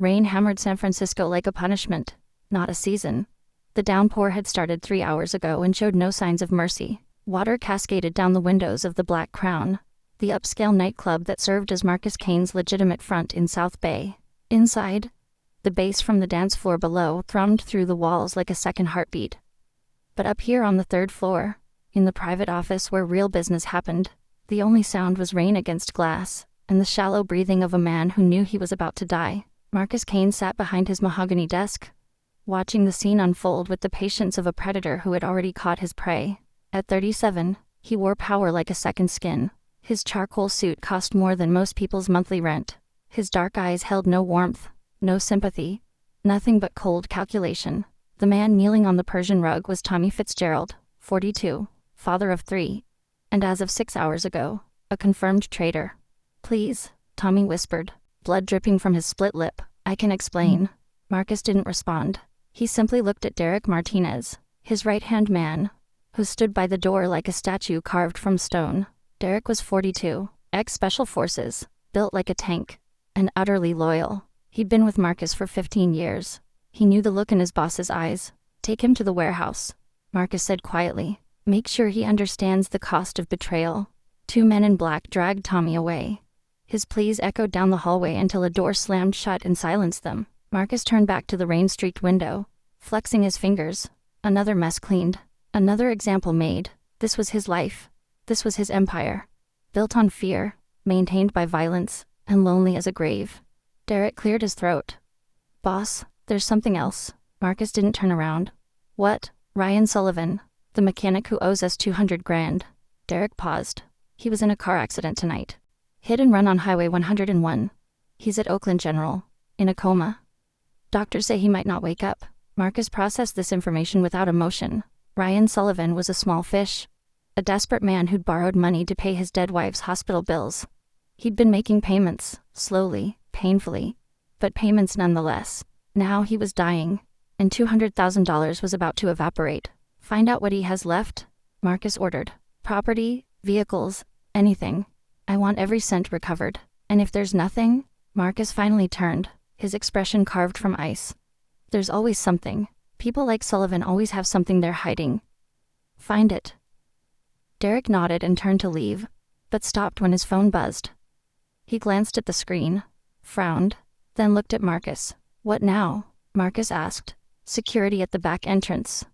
Rain hammered San Francisco like a punishment, not a season. The downpour had started 3 hours ago and showed no signs of mercy. Water cascaded down the windows of the Black Crown, the upscale nightclub that served as Marcus Kane's legitimate front in South Bay. Inside, the bass from the dance floor below thrummed through the walls like a second heartbeat. But up here on the 3rd floor, in the private office where real business happened, the only sound was rain against glass, and the shallow breathing of a man who knew he was about to die. Marcus Kane sat behind his mahogany desk, watching the scene unfold with the patience of a predator who had already caught his prey. At 37, he wore power like a second skin. His charcoal suit cost more than most people's monthly rent. His dark eyes held no warmth, no sympathy, nothing but cold calculation. The man kneeling on the Persian rug was Tommy Fitzgerald, 42, father of 3, and as of 6 hours ago, a confirmed traitor. "Please," Tommy whispered, blood dripping from his split lip. "I can explain." Marcus didn't respond. He simply looked at Derek Martinez, his right-hand man, who stood by the door like a statue carved from stone. Derek was 42, ex-Special Forces, built like a tank, and utterly loyal. He'd been with Marcus for 15 years. He knew the look in his boss's eyes. "Take him to the warehouse," Marcus said quietly. "Make sure he understands the cost of betrayal." 2 men in black dragged Tommy away. His pleas echoed down the hallway until a door slammed shut and silenced them. Marcus turned back to the rain-streaked window, flexing his fingers. Another mess cleaned. Another example made. This was his life. This was his empire. Built on fear, maintained by violence, and lonely as a grave. Derek cleared his throat. "Boss, there's something else." Marcus didn't turn around. "What?" "Ryan Sullivan, the mechanic who owes us 200 grand. Derek paused. "He was in a car accident tonight. Hit and run on Highway 101. He's at Oakland General, in a coma. Doctors say he might not wake up." Marcus processed this information without emotion. Ryan Sullivan was a small fish, a desperate man who'd borrowed money to pay his dead wife's hospital bills. He'd been making payments, slowly, painfully, but payments nonetheless. Now he was dying, and $200,000 was about to evaporate. "Find out what he has left," Marcus ordered. "Property, vehicles, anything. I want every cent recovered. And if there's nothing," Marcus finally turned, his expression carved from ice. "There's always something. People like Sullivan always have something they're hiding. Find it." Derek nodded and turned to leave, but stopped when his phone buzzed. He glanced at the screen, frowned, then looked at Marcus. "What now?" Marcus asked. "Security at the back entrance.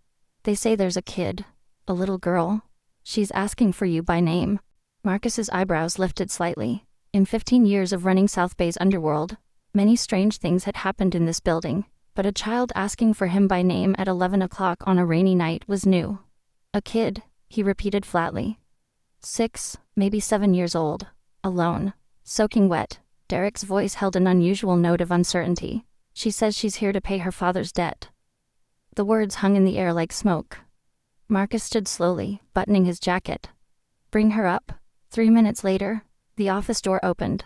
They say there's a kid, a little girl. She's asking for you by name." Marcus's eyebrows lifted slightly. In 15 years of running South Bay's underworld, many strange things had happened in this building, but a child asking for him by name at 11 o'clock on a rainy night was new. "A kid," he repeated flatly. 6, maybe 7 years old, alone, soaking wet. Derek's voice held an unusual note of uncertainty. "She says she's here to pay her father's debt." The words hung in the air like smoke. Marcus stood slowly, buttoning his jacket. "Bring her up." 3 minutes later, the office door opened,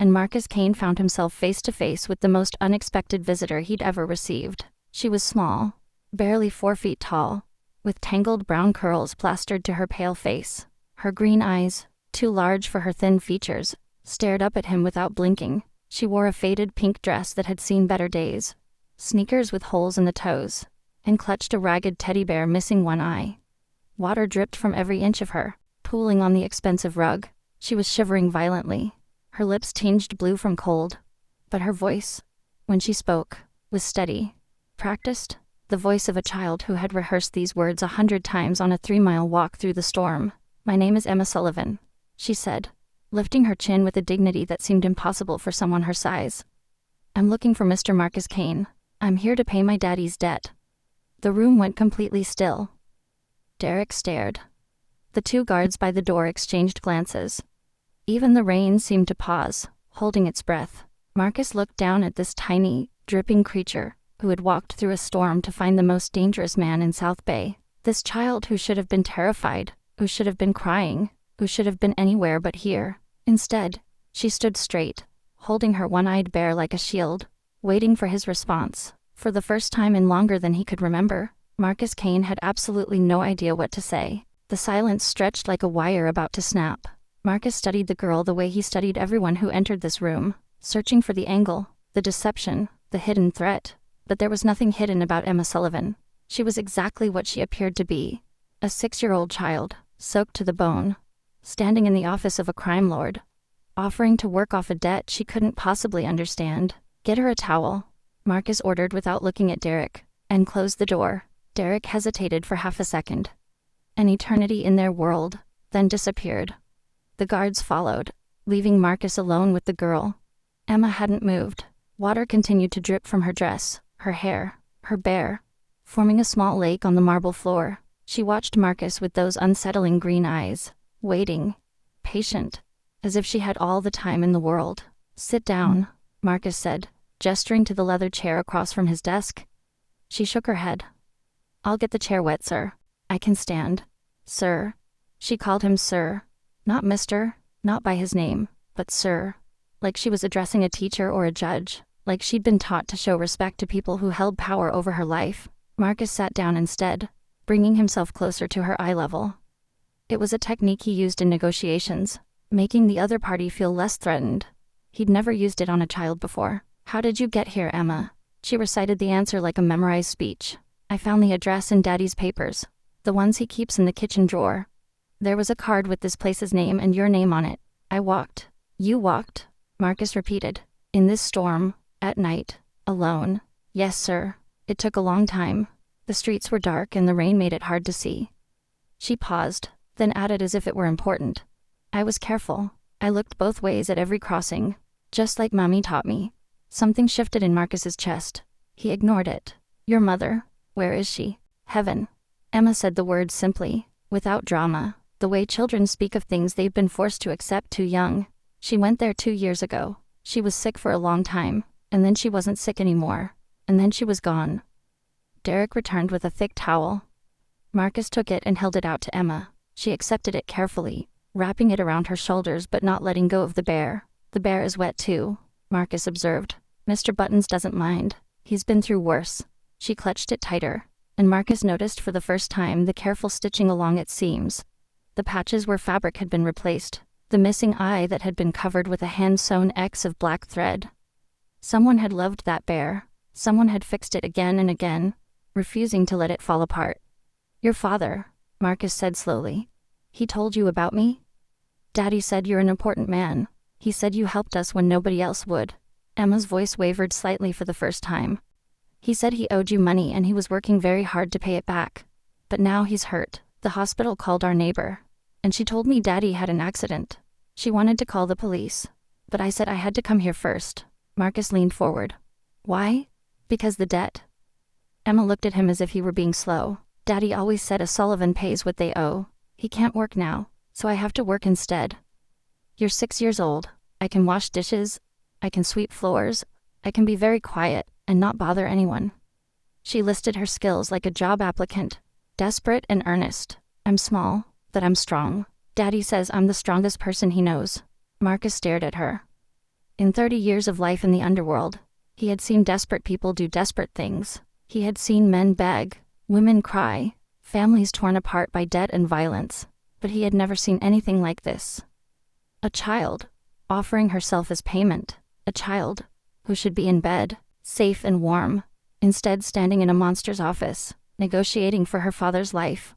and Marcus Kane found himself face to face with the most unexpected visitor he'd ever received. She was small, barely 4 feet tall, with tangled brown curls plastered to her pale face. Her green eyes, too large for her thin features, stared up at him without blinking. She wore a faded pink dress that had seen better days, sneakers with holes in the toes, and clutched a ragged teddy bear missing one eye. Water dripped from every inch of her, pooling on the expensive rug. She was shivering violently, her lips tinged blue from cold, but her voice, when she spoke, was steady, practiced, the voice of a child who had rehearsed these words 100 times on a 3-mile walk through the storm. "My name is Emma Sullivan," she said, lifting her chin with a dignity that seemed impossible for someone her size. "I'm looking for Mr. Marcus Kane. I'm here to pay my daddy's debt." The room went completely still. Derek stared. The 2 guards by the door exchanged glances. Even the rain seemed to pause, holding its breath. Marcus looked down at this tiny, dripping creature, who had walked through a storm to find the most dangerous man in South Bay. This child who should have been terrified, who should have been crying, who should have been anywhere but here. Instead, she stood straight, holding her one-eyed bear like a shield, waiting for his response. For the first time in longer than he could remember, Marcus Kane had absolutely no idea what to say. The silence stretched like a wire about to snap. Marcus studied the girl the way he studied everyone who entered this room, searching for the angle, the deception, the hidden threat. But there was nothing hidden about Emma Sullivan. She was exactly what she appeared to be. A 6-year-old child, soaked to the bone, standing in the office of a crime lord, offering to work off a debt she couldn't possibly understand. "Get her a towel," Marcus ordered without looking at Derek, and closed the door. Derek hesitated for half a second. An eternity in their world, then disappeared. The guards followed, leaving Marcus alone with the girl. Emma hadn't moved. Water continued to drip from her dress, her hair, her hair, forming a small lake on the marble floor. She watched Marcus with those unsettling green eyes, waiting, patient, as if she had all the time in the world. "Sit down," Marcus said, gesturing to the leather chair across from his desk. She shook her head. "I'll get the chair wet, sir. I can stand." "Sir." She called him sir. Not mister, not by his name, but sir. Like she was addressing a teacher or a judge, like she'd been taught to show respect to people who held power over her life. Marcus sat down instead, bringing himself closer to her eye level. It was a technique he used in negotiations, making the other party feel less threatened. He'd never used it on a child before. "How did you get here, Emma?" She recited the answer like a memorized speech. "I found the address in Daddy's papers, the ones he keeps in the kitchen drawer. There was a card with this place's name and your name on it. I walked." "You walked?" Marcus repeated. "In this storm, at night, alone." "Yes, sir. It took a long time. The streets were dark and the rain made it hard to see." She paused, then added as if it were important. "I was careful. I looked both ways at every crossing, just like Mommy taught me." Something shifted in Marcus's chest. He ignored it. "Your mother, where is she?" "Heaven." Emma said the words simply, without drama, the way children speak of things they've been forced to accept too young. "She went there 2 years ago. She was sick for a long time, and then she wasn't sick anymore, and then she was gone." Derek returned with a thick towel. Marcus took it and held it out to Emma. She accepted it carefully, wrapping it around her shoulders but not letting go of the bear. "The bear is wet too," Marcus observed. "Mr. Buttons doesn't mind. He's been through worse." She clutched it tighter, and Marcus noticed for the first time the careful stitching along its seams. The patches where fabric had been replaced, the missing eye that had been covered with a hand-sewn X of black thread. Someone had loved that bear. Someone had fixed it again and again, refusing to let it fall apart. "Your father," Marcus said slowly. "He told you about me?" "Daddy said you're an important man. He said you helped us when nobody else would." Emma's voice wavered slightly for the first time. "He said he owed you money and he was working very hard to pay it back. But now he's hurt. The hospital called our neighbor, and she told me Daddy had an accident. She wanted to call the police, but I said I had to come here first." Marcus leaned forward. "Why?" "Because the debt." Emma looked at him as if he were being slow. "Daddy always said a Sullivan pays what they owe. He can't work now, so I have to work instead. You're 6 years old. I can wash dishes. I can sweep floors. I can be very quiet and not bother anyone." She listed her skills like a job applicant, desperate and earnest. "I'm small, but I'm strong. Daddy says I'm the strongest person he knows." Marcus stared at her. In 30 years of life in the underworld, he had seen desperate people do desperate things. He had seen men beg, women cry, families torn apart by debt and violence, but he had never seen anything like this. A child, offering herself as payment. A child, who should be in bed, safe and warm, instead standing in a monster's office, negotiating for her father's life.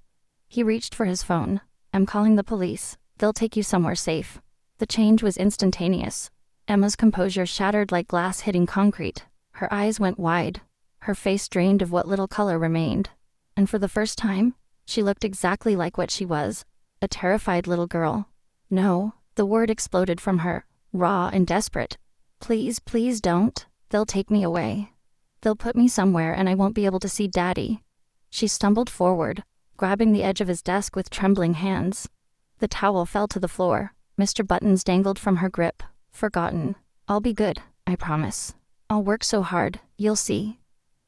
He reached for his phone. "I'm calling the police. They'll take you somewhere safe." The change was instantaneous. Emma's composure shattered like glass hitting concrete. Her eyes went wide. Her face drained of what little color remained. And for the first time, she looked exactly like what she was, a terrified little girl. "No," the word exploded from her, raw and desperate. "Please, please don't. They'll take me away. They'll put me somewhere and I won't be able to see Daddy." She stumbled forward, grabbing the edge of his desk with trembling hands. The towel fell to the floor. Mr. Buttons dangled from her grip. "Forgotten. I'll be good, I promise. I'll work so hard, you'll see.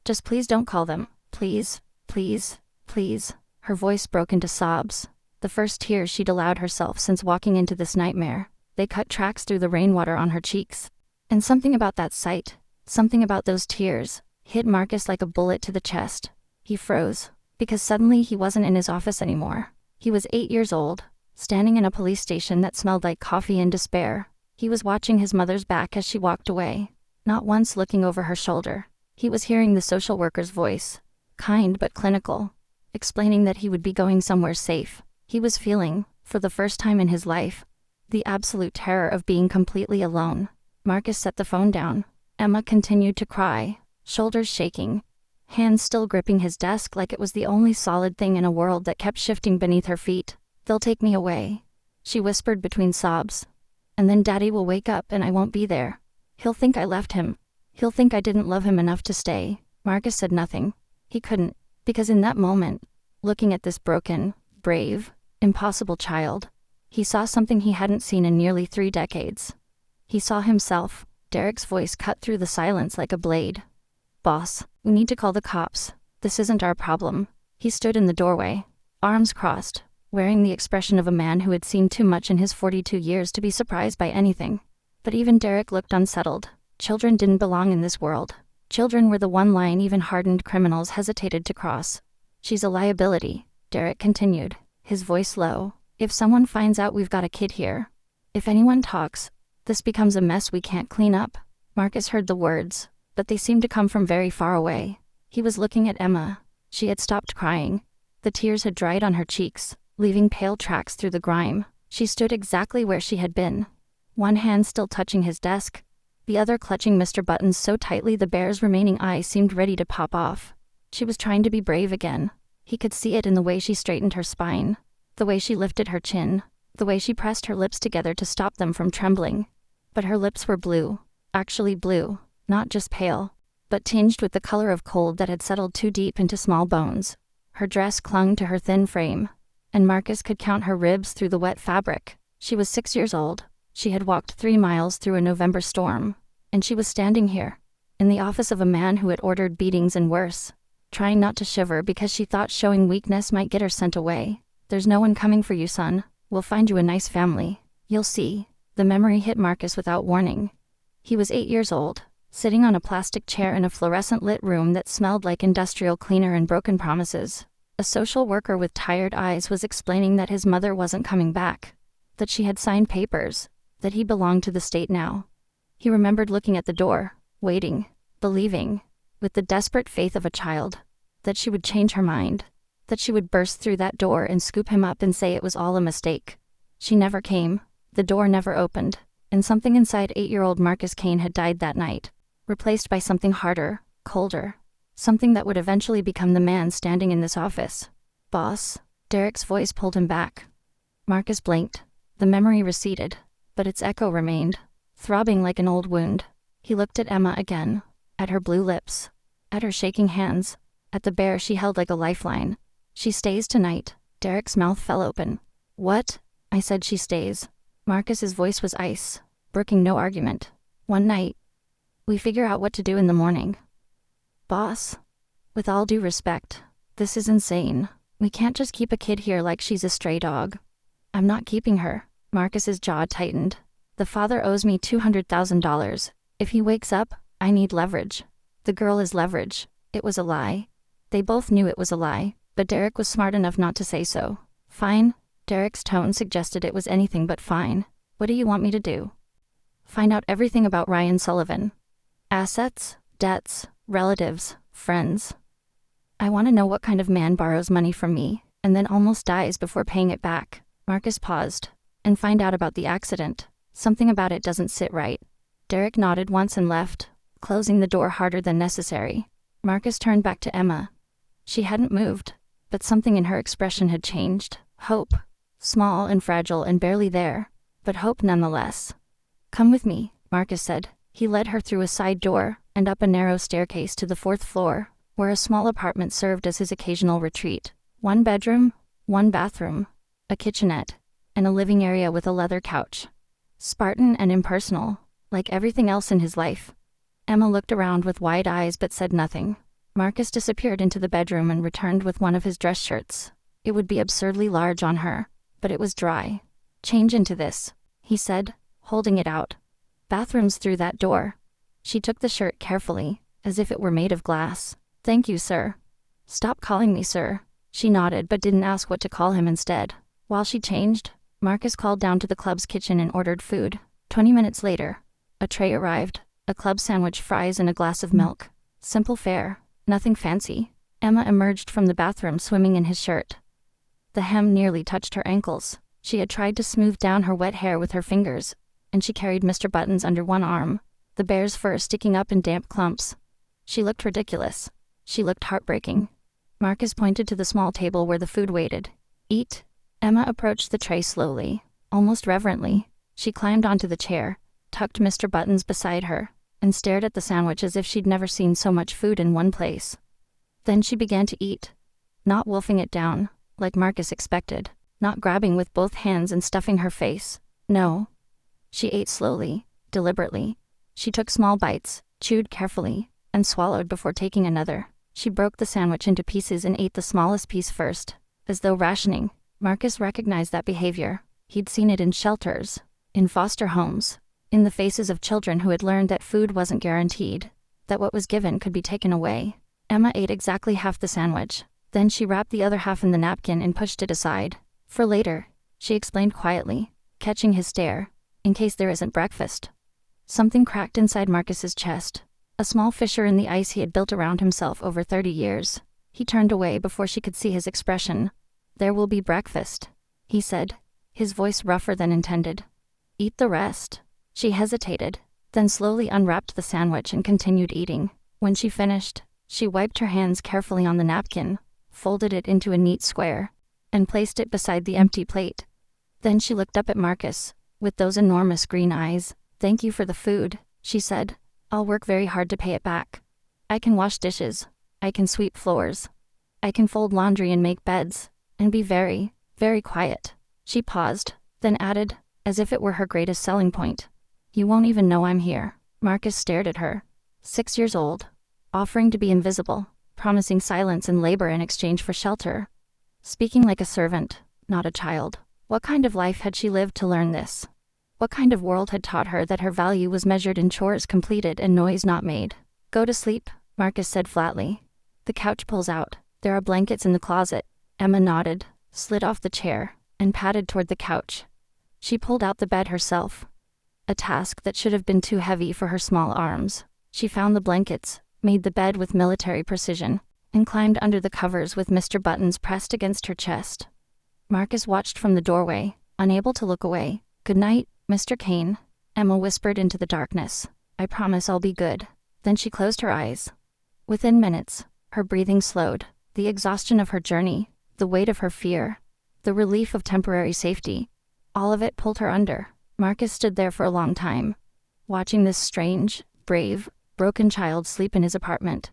Just please don't call them. Please, please, please." Her voice broke into sobs. The first tears she'd allowed herself since walking into this nightmare. They cut tracks through the rainwater on her cheeks. And something about that sight, something about those tears, hit Marcus like a bullet to the chest. He froze, because suddenly he wasn't in his office anymore. He was 8 years old, standing in a police station that smelled like coffee and despair. He was watching his mother's back as she walked away. not once looking over her shoulder. He was hearing the social worker's voice, kind but clinical, explaining that he would be going somewhere safe. He was feeling, for the first time in his life, the absolute terror of being completely alone. Marcus set the phone down. Emma continued to cry, shoulders shaking, hands still gripping his desk like it was the only solid thing in a world that kept shifting beneath her feet. "They'll take me away," she whispered between sobs. "And then Daddy will wake up and I won't be there. He'll think I left him. He'll think I didn't love him enough to stay." Marcus said nothing. He couldn't, because in that moment, looking at this broken, brave, impossible child, he saw something he hadn't seen in nearly 3 decades. He saw himself. Derek's voice cut through the silence like a blade. "Boss, we need to call the cops. This isn't our problem." He stood in the doorway, arms crossed, wearing the expression of a man who had seen too much in his 42 years to be surprised by anything. But even Derek looked unsettled. Children didn't belong in this world. Children were the one line even hardened criminals hesitated to cross. "She's a liability," Derek continued, his voice low. "If someone finds out we've got a kid here, if anyone talks, this becomes a mess we can't clean up." Marcus heard the words, but they seemed to come from very far away. He was looking at Emma. She had stopped crying. The tears had dried on her cheeks, leaving pale tracks through the grime. She stood exactly where she had been, one hand still touching his desk, the other clutching Mr. Buttons so tightly the bear's remaining eye seemed ready to pop off. She was trying to be brave again. He could see it in the way she straightened her spine, the way she lifted her chin, the way she pressed her lips together to stop them from trembling. But her lips were blue, actually blue, not just pale, but tinged with the color of cold that had settled too deep into small bones. Her dress clung to her thin frame, and Marcus could count her ribs through the wet fabric. She was 6 years old. She had walked 3 miles through a November storm, and she was standing here, in the office of a man who had ordered beatings and worse, trying not to shiver because she thought showing weakness might get her sent away. "There's no one coming for you, son. We'll find you a nice family. You'll see." The memory hit Marcus without warning. He was 8 years old, sitting on a plastic chair in a fluorescent-lit room that smelled like industrial cleaner and broken promises. A social worker with tired eyes was explaining that his mother wasn't coming back, that she had signed papers, that he belonged to the state now. He remembered looking at the door, waiting, believing, with the desperate faith of a child, that she would change her mind, that she would burst through that door and scoop him up and say it was all a mistake. She never came. The door never opened, and something inside 8-year-old Marcus Kane had died that night, replaced by something harder, colder, something that would eventually become the man standing in this office. "Boss?" Derek's voice pulled him back. Marcus blinked. The memory receded, but its echo remained, throbbing like an old wound. He looked at Emma again, at her blue lips, at her shaking hands, at the bear she held like a lifeline. "She stays tonight." Derek's mouth fell open. "What?" I said she stays. Marcus's voice was ice, brooking no argument. "One night. We figure out what to do in the morning." "Boss, with all due respect, this is insane. We can't just keep a kid here like she's a stray dog." "I'm not keeping her." Marcus's jaw tightened. "The father owes me $200,000. If he wakes up, I need leverage." The girl is leverage. It was a lie. They both knew it was a lie, but Derek was smart enough not to say so. "Fine." Derek's tone suggested it was anything but fine. "What do you want me to do?" "Find out everything about Ryan Sullivan. Assets, debts, relatives, friends. I want to know what kind of man borrows money from me, and then almost dies before paying it back." Marcus paused. "And find out about the accident. Something about it doesn't sit right." Derek nodded once and left, closing the door harder than necessary. Marcus turned back to Emma. She hadn't moved, but something in her expression had changed. Hope. Small and fragile and barely there, but hope nonetheless. "Come with me," Marcus said. He led her through a side door and up a narrow staircase to the 4th floor, where a small apartment served as his occasional retreat. 1 bedroom, 1 bathroom, a kitchenette, and a living area with a leather couch. Spartan and impersonal, like everything else in his life. Emma looked around with wide eyes but said nothing. Marcus disappeared into the bedroom and returned with one of his dress shirts. It would be absurdly large on her, but it was dry. "Change into this," he said, holding it out. "Bathrooms through that door." She took the shirt carefully, as if it were made of glass. "Thank you, sir." "Stop calling me sir." She nodded but didn't ask what to call him instead. While she changed, Marcus called down to the club's kitchen and ordered food. 20 minutes later, a tray arrived, A club sandwich, fries, and a glass of milk. Simple fare. Nothing fancy. Emma emerged from the bathroom swimming in his shirt. The hem nearly touched her ankles. She had tried to smooth down her wet hair with her fingers, and she carried Mr. Buttons under one arm, the bear's fur sticking up in damp clumps. She looked ridiculous. She looked heartbreaking. Marcus pointed to the small table where the food waited. Eat. Emma approached the tray slowly, almost reverently. She climbed onto the chair, tucked Mr. Buttons beside her, and stared at the sandwich as if she'd never seen so much food in one place. Then she began to eat, not wolfing it down, like Marcus expected, not grabbing with both hands and stuffing her face. No. She ate slowly, deliberately. She took small bites, chewed carefully, and swallowed before taking another. She broke the sandwich into pieces and ate the smallest piece first, as though rationing. Marcus recognized that behavior. He'd seen it in shelters, in foster homes, in the faces of children who had learned that food wasn't guaranteed, that what was given could be taken away. Emma ate exactly half the sandwich. Then she wrapped the other half in the napkin and pushed it aside. For later, she explained quietly, catching his stare, in case there isn't breakfast. Something cracked inside Marcus's chest, a small fissure in the ice he had built around himself over 30 years. He turned away before she could see his expression. There will be breakfast, he said, his voice rougher than intended. Eat the rest. She hesitated, then slowly unwrapped the sandwich and continued eating. When she finished, she wiped her hands carefully on the napkin, folded it into a neat square, and placed it beside the empty plate. Then she looked up at Marcus, with those enormous green eyes. Thank you for the food, she said. I'll work very hard to pay it back. I can wash dishes. I can sweep floors. I can fold laundry and make beds, and be very, very quiet. She paused, then added, as if it were her greatest selling point. You won't even know I'm here. Marcus stared at her. 6 years old, offering to be invisible, promising silence and labor in exchange for shelter. Speaking like a servant, not a child. What kind of life had she lived to learn this? What kind of world had taught her that her value was measured in chores completed and noise not made? Go to sleep, Marcus said flatly. The couch pulls out. There are blankets in the closet. Emma nodded, slid off the chair, and padded toward the couch. She pulled out the bed herself, a task that should have been too heavy for her small arms. She found the blankets, made the bed with military precision, and climbed under the covers with Mr. Buttons pressed against her chest. Marcus watched from the doorway, unable to look away. Good night, Mr. Kane, Emma whispered into the darkness. I promise I'll be good. Then she closed her eyes. Within minutes, her breathing slowed. The exhaustion of her journey, the weight of her fear, the relief of temporary safety, all of it pulled her under. Marcus stood there for a long time, watching this strange, brave, broken child sleep in his apartment.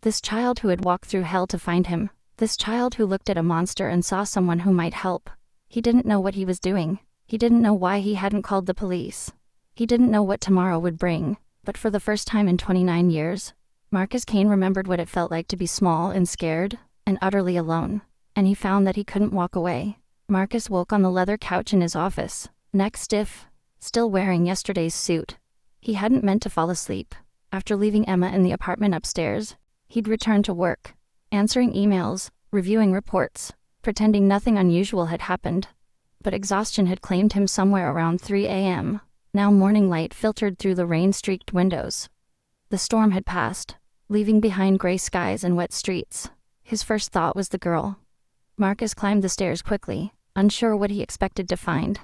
This child who had walked through hell to find him. This child who looked at a monster and saw someone who might help. He didn't know what he was doing. He didn't know why he hadn't called the police. He didn't know what tomorrow would bring. But for the first time in 29 years, Marcus Kane remembered what it felt like to be small and scared, and utterly alone. And he found that he couldn't walk away. Marcus woke on the leather couch in his office, neck stiff, still wearing yesterday's suit. He hadn't meant to fall asleep. After leaving Emma in the apartment upstairs, he'd returned to work, answering emails, reviewing reports, pretending nothing unusual had happened. But exhaustion had claimed him somewhere around 3 a.m. Now morning light filtered through the rain-streaked windows. The storm had passed, leaving behind gray skies and wet streets. His first thought was the girl. Marcus climbed the stairs quickly, unsure what he expected to find.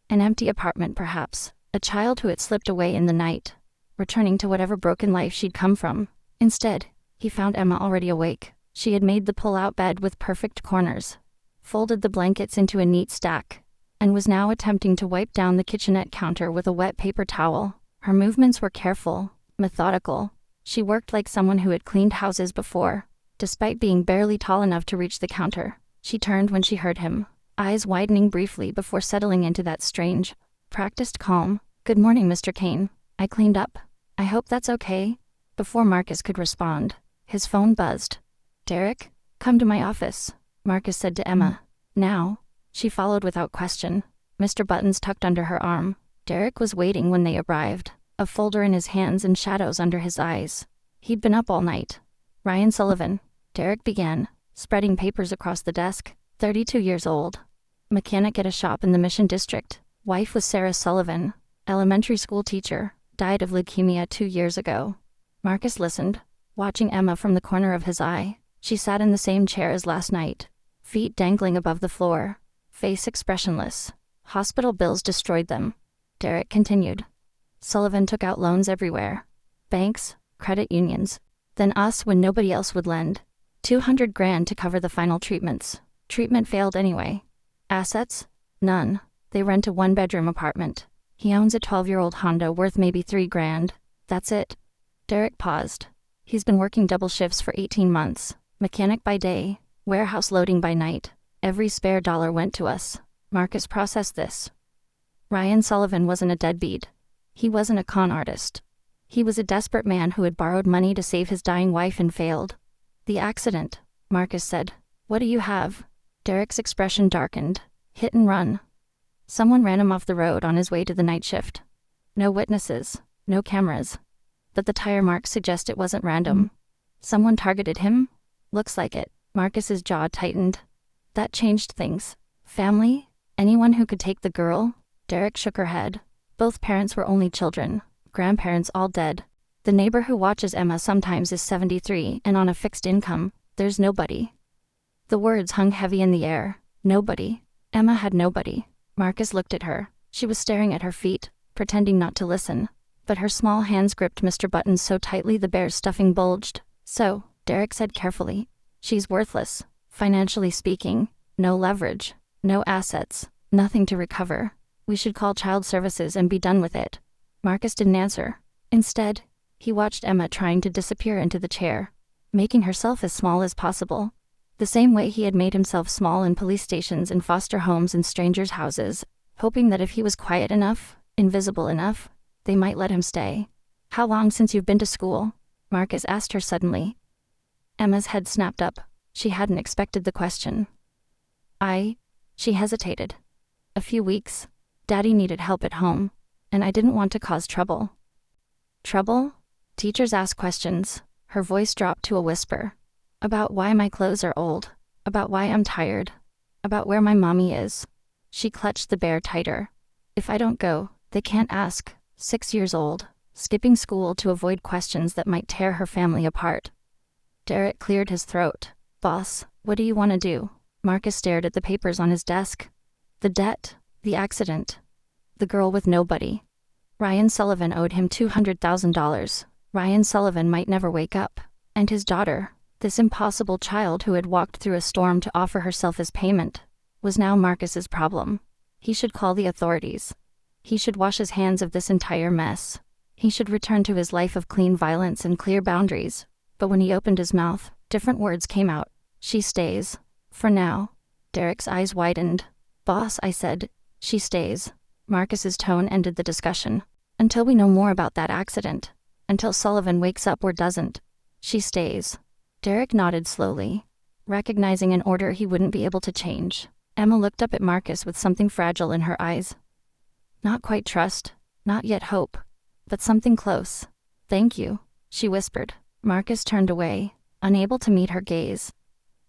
An empty apartment perhaps, a child who had slipped away in the night, returning to whatever broken life she'd come from. Instead, he found Emma already awake. She had made the pull-out bed with perfect corners, folded the blankets into a neat stack, and was now attempting to wipe down the kitchenette counter with a wet paper towel. Her movements were careful, methodical. She worked like someone who had cleaned houses before. Despite being barely tall enough to reach the counter, she turned when she heard him, eyes widening briefly before settling into that strange, practiced calm. Good morning, Mr. Kane. I cleaned up. I hope that's okay. Before Marcus could respond, his phone buzzed. Derek, come to my office, Marcus said to Emma. Now. She followed without question, Mr. Buttons tucked under her arm. Derek was waiting when they arrived, a folder in his hands and shadows under his eyes. He'd been up all night. Ryan Sullivan, Derek began, spreading papers across the desk. 32 years old. Mechanic at a shop in the Mission District. Wife was Sarah Sullivan, elementary school teacher. Died of leukemia 2 years ago. Marcus listened, watching Emma from the corner of his eye. She sat in the same chair as last night, feet dangling above the floor, face expressionless. Hospital bills destroyed them. Derek continued. Sullivan took out loans everywhere. Banks, credit unions. Then us when nobody else would lend. 200 grand to cover the final treatments. Treatment failed anyway. Assets? None. They rent a 1-bedroom apartment. He owns a 12-year-old Honda worth maybe 3 grand. That's it. Derek paused. He's been working double shifts for 18 months. Mechanic by day, warehouse loading by night. Every spare dollar went to us. Marcus processed this. Ryan Sullivan wasn't a deadbeat. He wasn't a con artist. He was a desperate man who had borrowed money to save his dying wife and failed. The accident, Marcus said. What do you have? Derek's expression darkened. Hit and run. Someone ran him off the road on his way to the night shift. No witnesses, no cameras. But the tire marks suggest it wasn't random. Someone targeted him? Looks like it. Marcus's jaw tightened. That changed things. Family? Anyone who could take the girl? Derek shook her head. Both parents were only children. Grandparents all dead. The neighbor who watches Emma sometimes is 73 and on a fixed income. There's nobody. The words hung heavy in the air. Nobody. Emma had nobody. Marcus looked at her. She was staring at her feet, pretending not to listen. But her small hands gripped Mr. Button's so tightly the bear's stuffing bulged. So, Derek said carefully, she's worthless. Financially speaking, no leverage, no assets, nothing to recover. We should call child services and be done with it. Marcus didn't answer. Instead, he watched Emma trying to disappear into the chair, making herself as small as possible. The same way he had made himself small in police stations and foster homes and strangers' houses, hoping that if he was quiet enough, invisible enough, they might let him stay. How long since you've been to school? Marcus asked her suddenly. Emma's head snapped up. She hadn't expected the question. She hesitated. A few weeks. Daddy needed help at home, and I didn't want to cause trouble. Trouble? Teachers ask questions. Her voice dropped to a whisper. About why my clothes are old. About why I'm tired. About where my mommy is. She clutched the bear tighter. If I don't go, they can't ask. 6 years old, skipping school to avoid questions that might tear her family apart. Derek cleared his throat. Boss, what do you want to do? Marcus stared at the papers on his desk. The debt, the accident, the girl with nobody. Ryan Sullivan owed him $200,000. Ryan Sullivan might never wake up. And his daughter, this impossible child who had walked through a storm to offer herself as payment, was now Marcus's problem. He should call the authorities. He should wash his hands of this entire mess. He should return to his life of clean violence and clear boundaries. But when he opened his mouth, different words came out. She stays. For now. Derek's eyes widened. Boss, I said. She stays. Marcus's tone ended the discussion. Until we know more about that accident. Until Sullivan wakes up or doesn't. She stays. Derek nodded slowly, recognizing an order he wouldn't be able to change. Emma looked up at Marcus with something fragile in her eyes. Not quite trust, not yet hope, but something close. Thank you, she whispered. Marcus turned away, unable to meet her gaze.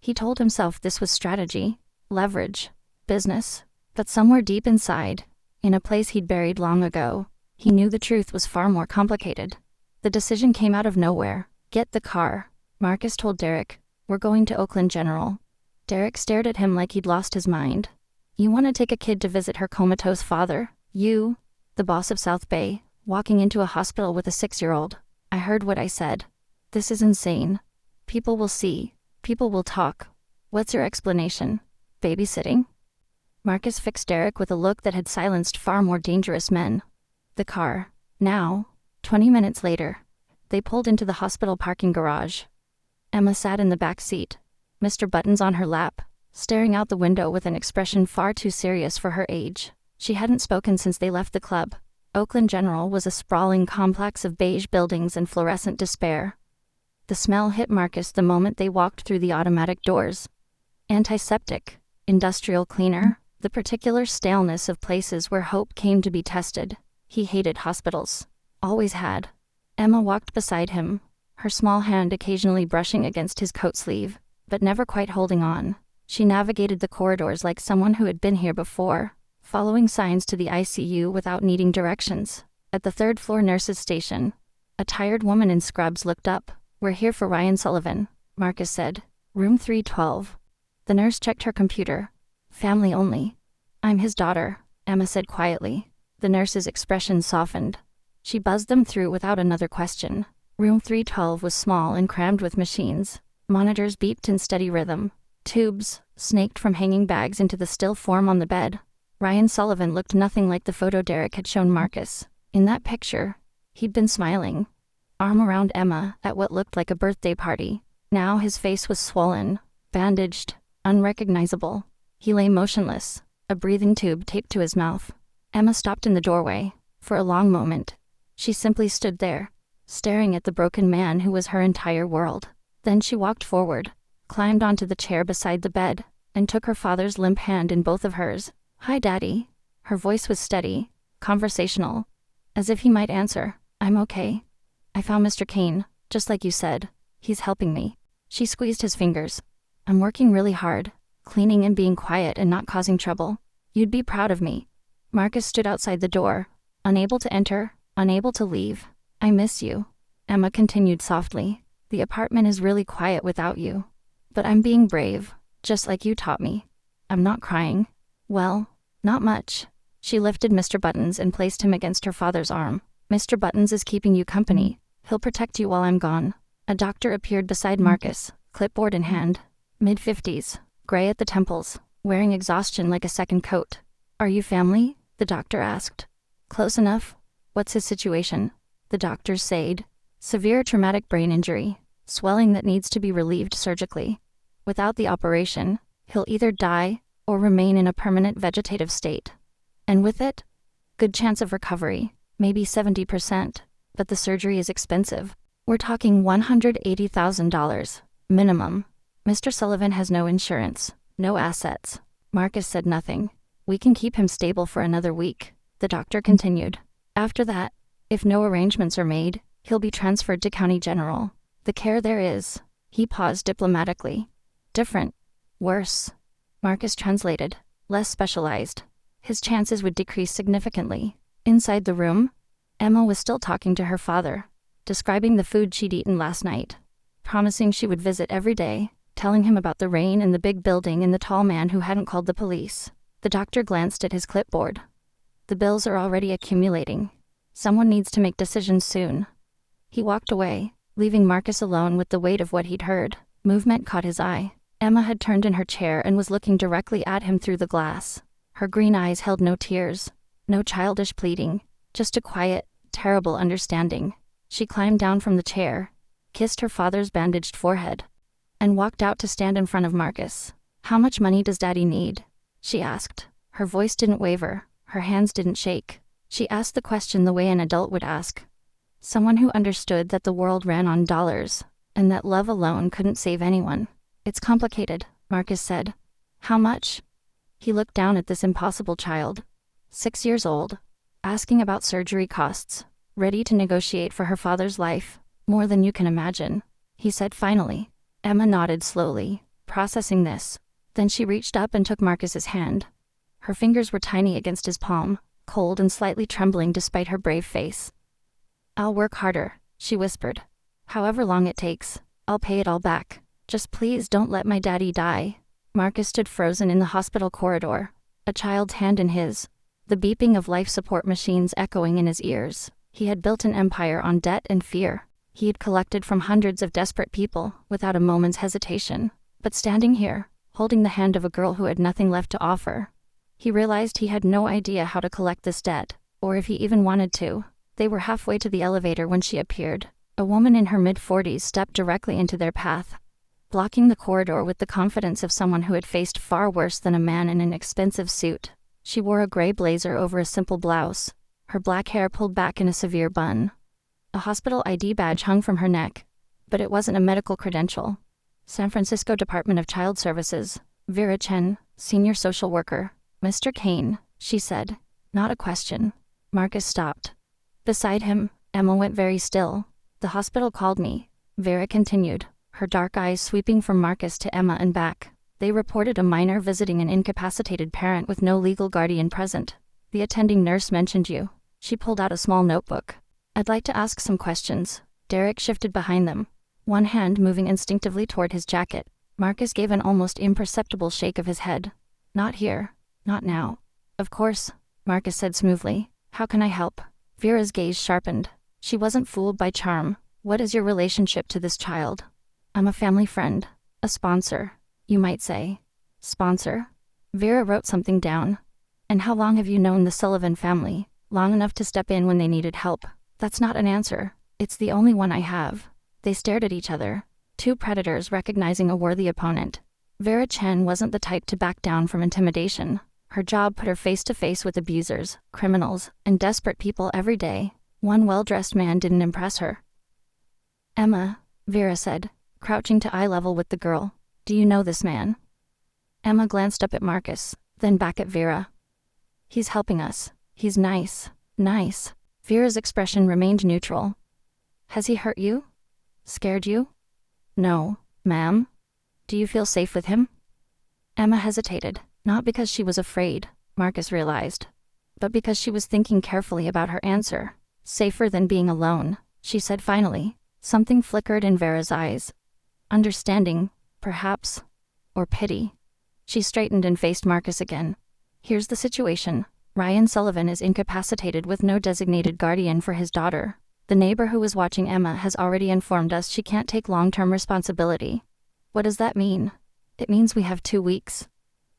He told himself this was strategy, leverage, business, but somewhere deep inside, in a place he'd buried long ago, he knew the truth was far more complicated. The decision came out of nowhere. Get the car, Marcus told Derek. We're going to Oakland General. Derek stared at him like he'd lost his mind. You want to take a kid to visit her comatose father? You, the boss of South Bay, walking into a hospital with a 6-year-old. I heard what I said. This is insane. People will see. People will talk. What's your explanation? Babysitting? Marcus fixed Derek with a look that had silenced far more dangerous men. The car. Now. 20 minutes later. They pulled into the hospital parking garage. Emma sat in the back seat. Mr. Button's on her lap, staring out the window with an expression far too serious for her age. She hadn't spoken since they left the club. Oakland General was a sprawling complex of beige buildings and fluorescent despair. The smell hit Marcus the moment they walked through the automatic doors. Antiseptic, industrial cleaner, the particular staleness of places where hope came to be tested. He hated hospitals. Always had. Emma walked beside him, her small hand occasionally brushing against his coat sleeve, but never quite holding on. She navigated the corridors like someone who had been here before, following signs to the ICU without needing directions. At the third-floor nurse's station, a tired woman in scrubs looked up. "We're here for Ryan Sullivan," Marcus said. "Room 312. The nurse checked her computer. "Family only." "I'm his daughter," Emma said quietly. The nurse's expression softened. She buzzed them through without another question. Room 312 was small and crammed with machines. Monitors beeped in steady rhythm. Tubes snaked from hanging bags into the still form on the bed. Ryan Sullivan looked nothing like the photo Derek had shown Marcus. In that picture, he'd been smiling, arm around Emma, at what looked like a birthday party. Now his face was swollen, bandaged, unrecognizable. He lay motionless, a breathing tube taped to his mouth. Emma stopped in the doorway. For a long moment, she simply stood there, staring at the broken man who was her entire world. Then she walked forward, climbed onto the chair beside the bed, and took her father's limp hand in both of hers. "Hi, Daddy." Her voice was steady, conversational, as if he might answer. "I'm okay. I found Mr. Kane, just like you said. He's helping me." She squeezed his fingers. "I'm working really hard, cleaning and being quiet and not causing trouble. You'd be proud of me." Marcus stood outside the door, unable to enter, unable to leave. "I miss you," Emma continued softly. "The apartment is really quiet without you. But I'm being brave, just like you taught me. I'm not crying." "Well, not much." She lifted Mr. Buttons and placed him against her father's arm. "Mr. Buttons is keeping you company. He'll protect you while I'm gone." A doctor appeared beside Marcus, clipboard in hand. Mid-50s, gray at the temples, wearing exhaustion like a second coat. "Are you family?" the doctor asked. "Close enough." "What's his situation?" The doctor said. "Severe traumatic brain injury, swelling that needs to be relieved surgically. Without the operation, he'll either die or remain in a permanent vegetative state. And with it, good chance of recovery, maybe 70%, but the surgery is expensive. We're talking $180,000, minimum. Mr. Sullivan has no insurance, no assets." Marcus said nothing. "We can keep him stable for another week," the doctor continued. "After that, if no arrangements are made, he'll be transferred to County General. The care there is," he paused diplomatically, "different, worse." Marcus translated, "Less specialized. His chances would decrease significantly." Inside the room, Emma was still talking to her father, describing the food she'd eaten last night, promising she would visit every day, telling him about the rain and the big building and the tall man who hadn't called the police. The doctor glanced at his clipboard. "The bills are already accumulating. Someone needs to make decisions soon." He walked away, leaving Marcus alone with the weight of what he'd heard. Movement caught his eye. Emma had turned in her chair and was looking directly at him through the glass. Her green eyes held no tears, no childish pleading, just a quiet, terrible understanding. She climbed down from the chair, kissed her father's bandaged forehead, and walked out to stand in front of Marcus. "How much money does Daddy need?" she asked. Her voice didn't waver, her hands didn't shake. She asked the question the way an adult would ask. Someone who understood that the world ran on dollars, and that love alone couldn't save anyone. "It's complicated," Marcus said. "How much?" He looked down at this impossible child, 6 years old, asking about surgery costs, ready to negotiate for her father's life. "More than you can imagine," he said finally. Emma nodded slowly, processing this. Then she reached up and took Marcus's hand. Her fingers were tiny against his palm, cold and slightly trembling despite her brave face. "I'll work harder," she whispered. "However long it takes, I'll pay it all back. Just please don't let my daddy die." Marcus stood frozen in the hospital corridor, a child's hand in his, the beeping of life support machines echoing in his ears. He had built an empire on debt and fear. He had collected from hundreds of desperate people without a moment's hesitation. But standing here, holding the hand of a girl who had nothing left to offer, he realized he had no idea how to collect this debt, or if he even wanted to. They were halfway to the elevator when she appeared. A woman in her mid-40s stepped directly into their path, blocking the corridor with the confidence of someone who had faced far worse than a man in an expensive suit. She wore a gray blazer over a simple blouse, her black hair pulled back in a severe bun. A hospital ID badge hung from her neck, but it wasn't a medical credential. San Francisco Department of Child Services, Vera Chen, senior social worker. "Mr. Kane," she said. Not a question. Marcus stopped. Beside him, Emma went very still. "The hospital called me," Vera continued, her dark eyes sweeping from Marcus to Emma and back. "They reported a minor visiting an incapacitated parent with no legal guardian present. The attending nurse mentioned you. She pulled out a small notebook. I'd like to ask some questions. Derek shifted behind them, one hand moving instinctively toward his jacket. Marcus gave an almost imperceptible shake of his head. Not here. Not now. Of course, Marcus said smoothly. How can I help? Vera's gaze sharpened. She wasn't fooled by charm. What is your relationship to this child? I'm a family friend. A sponsor, you might say. Sponsor? Vera wrote something down. And how long have you known the Sullivan family? Long enough to step in when they needed help. That's not an answer. It's the only one I have. They stared at each other. Two predators recognizing a worthy opponent. Vera Chen wasn't the type to back down from intimidation. Her job put her face to face with abusers, criminals, and desperate people every day. One well-dressed man didn't impress her. Emma, Vera said, crouching to eye level with the girl. Do you know this man? Emma glanced up at Marcus, then back at Vera. He's helping us. He's nice. Nice. Vera's expression remained neutral. Has he hurt you? Scared you? No, ma'am. Do you feel safe with him? Emma hesitated, not because she was afraid, Marcus realized, but because she was thinking carefully about her answer. Safer than being alone, she said finally. Something flickered in Vera's eyes. Understanding, perhaps, or pity. She straightened and faced Marcus again. Here's the situation. Ryan Sullivan is incapacitated with no designated guardian for his daughter. The neighbor who was watching Emma has already informed us she can't take long-term responsibility. What does that mean? It means we have 2 weeks.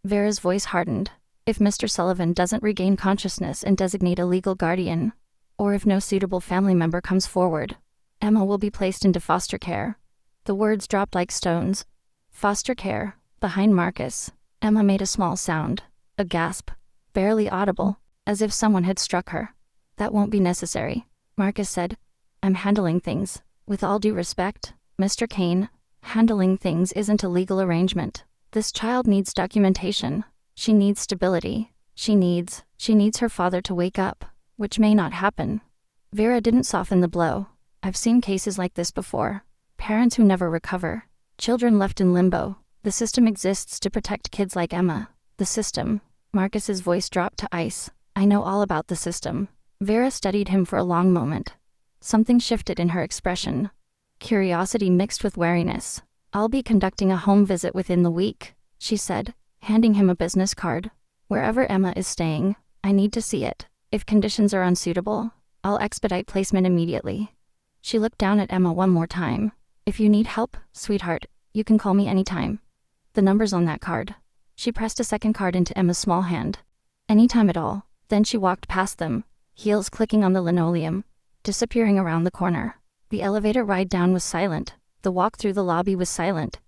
Vera's voice hardened. If Mr. Sullivan doesn't regain consciousness and designate a legal guardian, or if no suitable family member comes forward, Emma will be placed into foster care. The words dropped like stones. Foster care. Behind Marcus, Emma made a small sound. A gasp. Barely audible, as if someone had struck her. That won't be necessary, Marcus said. I'm handling things. With all due respect, Mr. Kane, handling things isn't a legal arrangement. This child needs documentation. She needs stability. She needs her father to wake up, which may not happen. Vera didn't soften the blow. I've seen cases like this before. Parents who never recover. Children left in limbo. The system exists to protect kids like Emma. The system. Marcus's voice dropped to ice. I know all about the system. Vera studied him for a long moment. Something shifted in her expression. Curiosity mixed with wariness. I'll be conducting a home visit within the week, she said, handing him a business card. Wherever Emma is staying, I need to see it. If conditions are unsuitable, I'll expedite placement immediately. She looked down at Emma one more time. If you need help, sweetheart, you can call me anytime. The number's on that card. She pressed a second card into Emma's small hand. Anytime at all. Then she walked past them, heels clicking on the linoleum, disappearing around the corner. The elevator ride down was silent. The walk through the lobby was silent.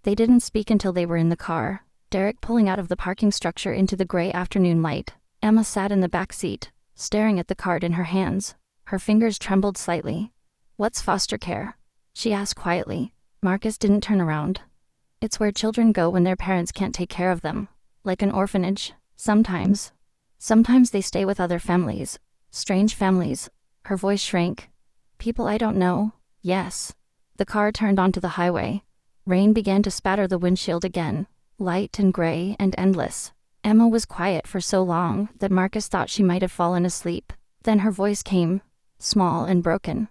They didn't speak until they were in the car, Derek pulling out of the parking structure into the gray afternoon light. Emma sat in the back seat, staring at the card in her hands. Her fingers trembled slightly. What's foster care? She asked quietly. Marcus didn't turn around. It's where children go when their parents can't take care of them. Like an orphanage, sometimes. Sometimes they stay with other families. Strange families. Her voice shrank. People I don't know. Yes. The car turned onto the highway. Rain began to spatter the windshield again, light and gray and endless. Emma was quiet for so long that Marcus thought she might have fallen asleep. Then her voice came, small and broken.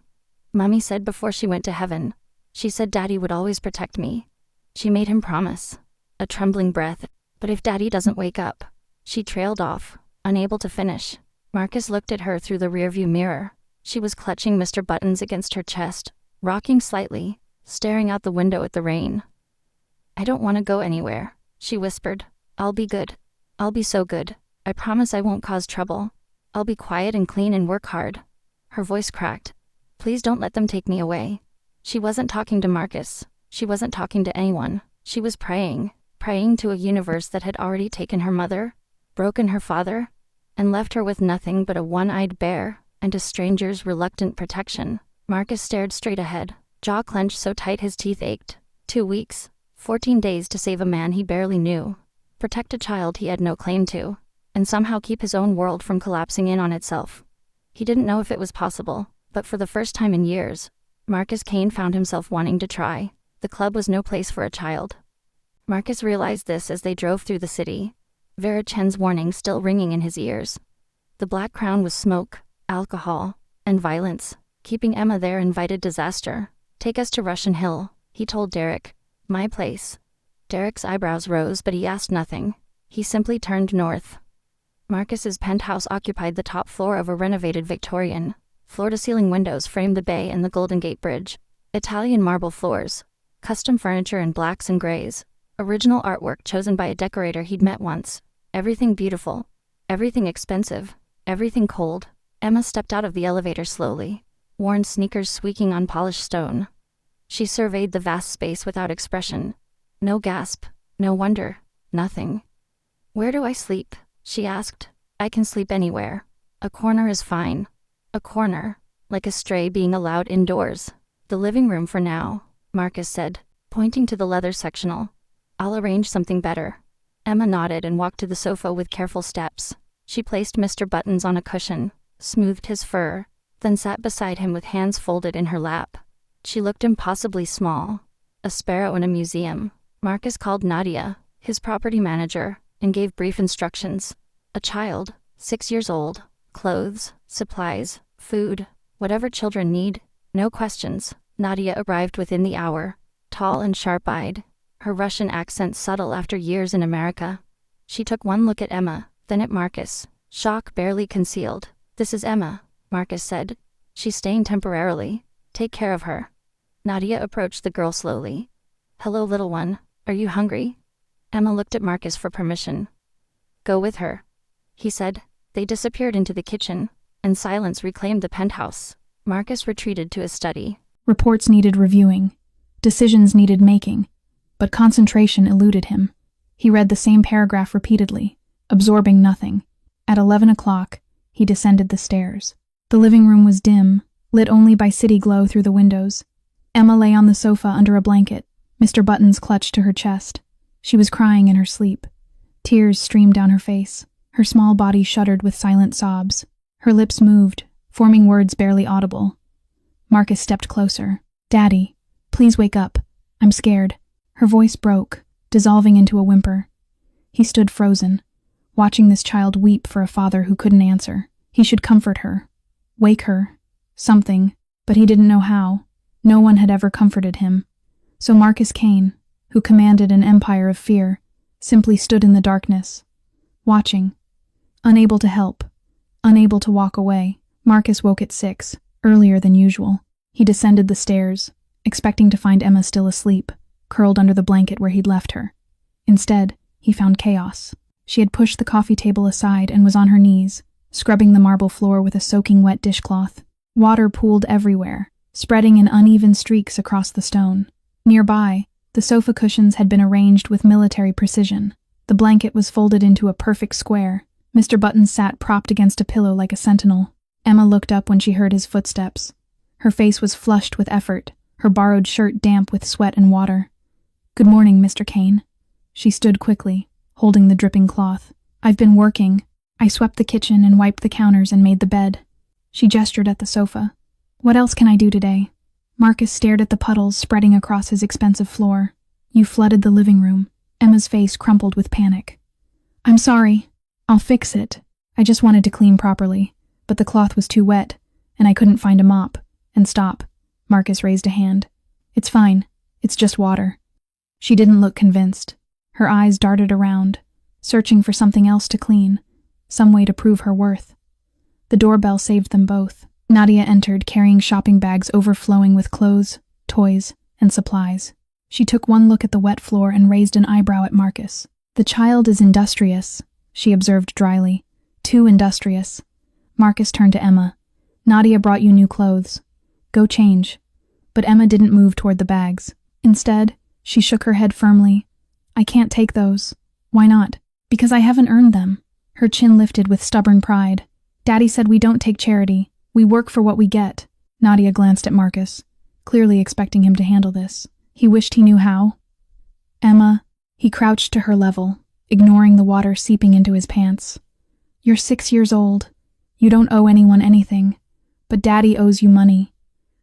Mummy said before she went to heaven. She said Daddy would always protect me. She made him promise. A trembling breath. But if Daddy doesn't wake up. She trailed off, unable to finish. Marcus looked at her through the rearview mirror. She was clutching Mr. Buttons against her chest, rocking slightly, staring out the window at the rain. I don't want to go anywhere, she whispered. I'll be good. I'll be so good. I promise I won't cause trouble. I'll be quiet and clean and work hard. Her voice cracked. Please don't let them take me away. She wasn't talking to Marcus. She wasn't talking to anyone. She was praying to a universe that had already taken her mother, broken her father, and left her with nothing but a one-eyed bear and a stranger's reluctant protection. Marcus stared straight ahead, jaw clenched so tight his teeth ached. 2 weeks, 14 days to save a man he barely knew, protect a child he had no claim to, and somehow keep his own world from collapsing in on itself. He didn't know if it was possible, but for the first time in years, Marcus Kane found himself wanting to try. The club was no place for a child. Marcus realized this as they drove through the city, Vera Chen's warning still ringing in his ears. The black crown was smoke, alcohol, and violence. Keeping Emma there invited disaster. Take us to Russian Hill, he told Derek. My place. Derek's eyebrows rose, but he asked nothing. He simply turned north. Marcus's penthouse occupied the top floor of a renovated Victorian. Floor-to-ceiling windows framed the bay and the Golden Gate Bridge. Italian marble floors. Custom furniture in blacks and grays. Original artwork chosen by a decorator he'd met once. Everything beautiful. Everything expensive. Everything cold. Emma stepped out of the elevator slowly, worn sneakers squeaking on polished stone. She surveyed the vast space without expression. No gasp, no wonder, nothing. Where do I sleep? She asked. I can sleep anywhere. A corner is fine. A corner, like a stray being allowed indoors. The living room for now, Marcus said, pointing to the leather sectional. I'll arrange something better. Emma nodded and walked to the sofa with careful steps. She placed Mr. Buttons on a cushion, smoothed his fur, then sat beside him with hands folded in her lap. She looked impossibly small. A sparrow in a museum. Marcus called Nadia, his property manager, and gave brief instructions. A child, 6 years old. Clothes, supplies, food, whatever children need. No questions. Nadia arrived within the hour, tall and sharp-eyed, her Russian accent subtle after years in America. She took one look at Emma, then at Marcus, shock barely concealed. This is Emma, Marcus said. She's staying temporarily. Take care of her. Nadia approached the girl slowly. Hello, little one. Are you hungry? Emma looked at Marcus for permission. Go with her, he said. They disappeared into the kitchen, and silence reclaimed the penthouse. Marcus retreated to his study. Reports needed reviewing. Decisions needed making. But concentration eluded him. He read the same paragraph repeatedly, absorbing nothing. At 11 o'clock, he descended the stairs. The living room was dim, lit only by city glow through the windows. Emma lay on the sofa under a blanket. Mr. Buttons clutched to her chest. She was crying in her sleep. Tears streamed down her face. Her small body shuddered with silent sobs. Her lips moved, forming words barely audible. Marcus stepped closer. Daddy, please wake up. I'm scared. Her voice broke, dissolving into a whimper. He stood frozen, watching this child weep for a father who couldn't answer. He should comfort her, wake her, something, but he didn't know how. No one had ever comforted him. So Marcus Kane, who commanded an empire of fear, simply stood in the darkness, watching, unable to help, unable to walk away. Marcus woke at 6, earlier than usual. He descended the stairs, expecting to find Emma still asleep, curled under the blanket where he'd left her. Instead, he found chaos. She had pushed the coffee table aside and was on her knees, scrubbing the marble floor with a soaking wet dishcloth. Water pooled everywhere, spreading in uneven streaks across the stone. Nearby, the sofa cushions had been arranged with military precision. The blanket was folded into a perfect square. Mr. Buttons sat propped against a pillow like a sentinel. Emma looked up when she heard his footsteps. Her face was flushed with effort, her borrowed shirt damp with sweat and water. Good morning, Mr. Kane. She stood quickly, holding the dripping cloth. I've been working. I swept the kitchen and wiped the counters and made the bed. She gestured at the sofa. What else can I do today? Marcus stared at the puddles spreading across his expensive floor. You flooded the living room. Emma's face crumpled with panic. I'm sorry. I'll fix it. I just wanted to clean properly, but the cloth was too wet, and I couldn't find a mop. And stop. Marcus raised a hand. It's fine. It's just water. She didn't look convinced. Her eyes darted around, searching for something else to clean, some way to prove her worth. The doorbell saved them both. Nadia entered, carrying shopping bags overflowing with clothes, toys, and supplies. She took one look at the wet floor and raised an eyebrow at Marcus. The child is industrious, she observed dryly. Too industrious. Marcus turned to Emma. Nadia brought you new clothes. Go change. But Emma didn't move toward the bags. Instead, she shook her head firmly. I can't take those. Why not? Because I haven't earned them. Her chin lifted with stubborn pride. Daddy said we don't take charity. We work for what we get. Nadia glanced at Marcus, clearly expecting him to handle this. He wished he knew how. Emma, he crouched to her level, ignoring the water seeping into his pants. You're 6 years old. You don't owe anyone anything. But Daddy owes you money.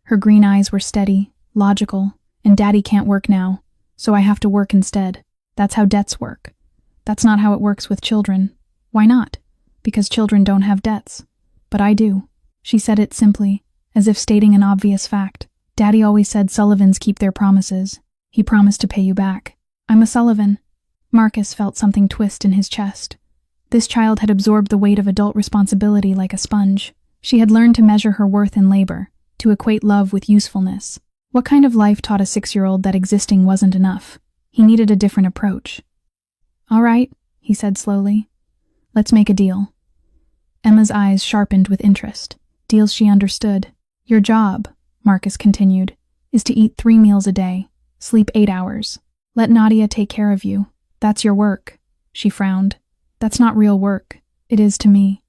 Her green eyes were steady, logical, and Daddy can't work now, so I have to work instead. That's how debts work. That's not how it works with children. Why not? Because children don't have debts. But I do. She said it simply, as if stating an obvious fact. Daddy always said Sullivans keep their promises. He promised to pay you back. I'm a Sullivan. Marcus felt something twist in his chest. This child had absorbed the weight of adult responsibility like a sponge. She had learned to measure her worth in labor, to equate love with usefulness. What kind of life taught a 6-year-old that existing wasn't enough? He needed a different approach. All right, he said slowly. Let's make a deal. Emma's eyes sharpened with interest. Deals she understood. Your job, Marcus continued, is to eat 3 meals a day, sleep 8 hours. Let Nadia take care of you. That's your work. She frowned. That's not real work. It is to me.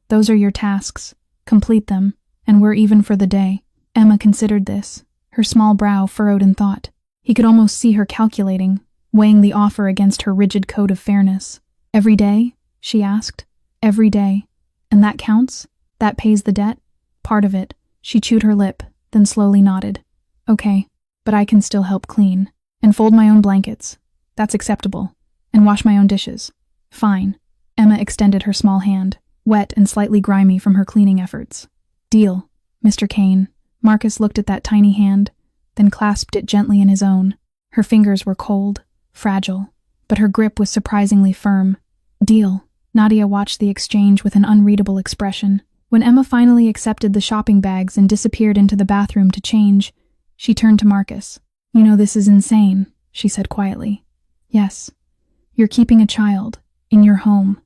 Those are your tasks. Complete them, and we're even for the day. Emma considered this, her small brow furrowed in thought. He could almost see her calculating, weighing the offer against her rigid code of fairness. Every day? She asked. Every day. And that counts? That pays the debt? Part of it. She chewed her lip, then slowly nodded. Okay, but I can still help clean. And fold my own blankets. That's acceptable. And wash my own dishes. Fine. Emma extended her small hand, wet and slightly grimy from her cleaning efforts. Deal, Mr. Kane. Marcus looked at that tiny hand, then clasped it gently in his own. Her fingers were cold, fragile, but her grip was surprisingly firm. Deal. Nadia watched the exchange with an unreadable expression. When Emma finally accepted the shopping bags and disappeared into the bathroom to change, she turned to Marcus. You know this is insane, she said quietly. Yes. You're keeping a child, in your home.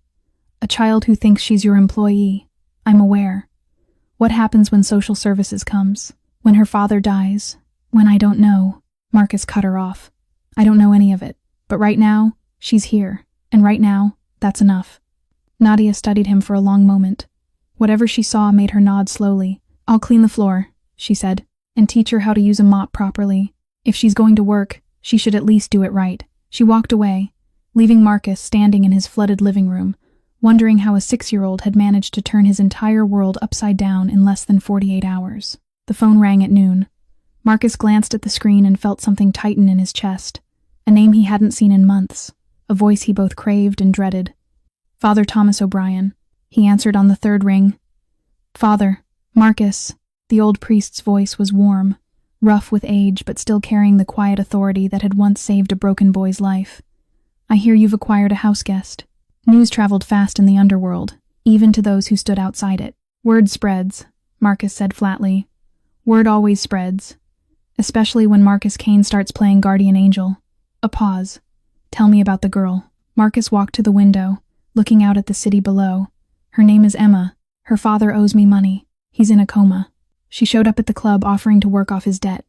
A child who thinks she's your employee. I'm aware. What happens when social services comes? When her father dies? When I don't know? Marcus cut her off. I don't know any of it. But right now, she's here. And right now, that's enough. Nadia studied him for a long moment. Whatever she saw made her nod slowly. I'll clean the floor, she said, and teach her how to use a mop properly. If she's going to work, she should at least do it right. She walked away, leaving Marcus standing in his flooded living room, wondering how a 6-year-old had managed to turn his entire world upside down in less than 48 hours. The phone rang at noon. Marcus glanced at the screen and felt something tighten in his chest. A name he hadn't seen in months, a voice he both craved and dreaded. Father Thomas O'Brien. He answered on the 3rd ring. Father, Marcus. The old priest's voice was warm, rough with age but still carrying the quiet authority that had once saved a broken boy's life. I hear you've acquired a house guest. News traveled fast in the underworld, even to those who stood outside it. Word spreads, Marcus said flatly. Word always spreads, especially when Marcus Kane starts playing guardian angel. A pause. Tell me about the girl. Marcus walked to the window, looking out at the city below. Her name is Emma. Her father owes me money. He's in a coma. She showed up at the club offering to work off his debt.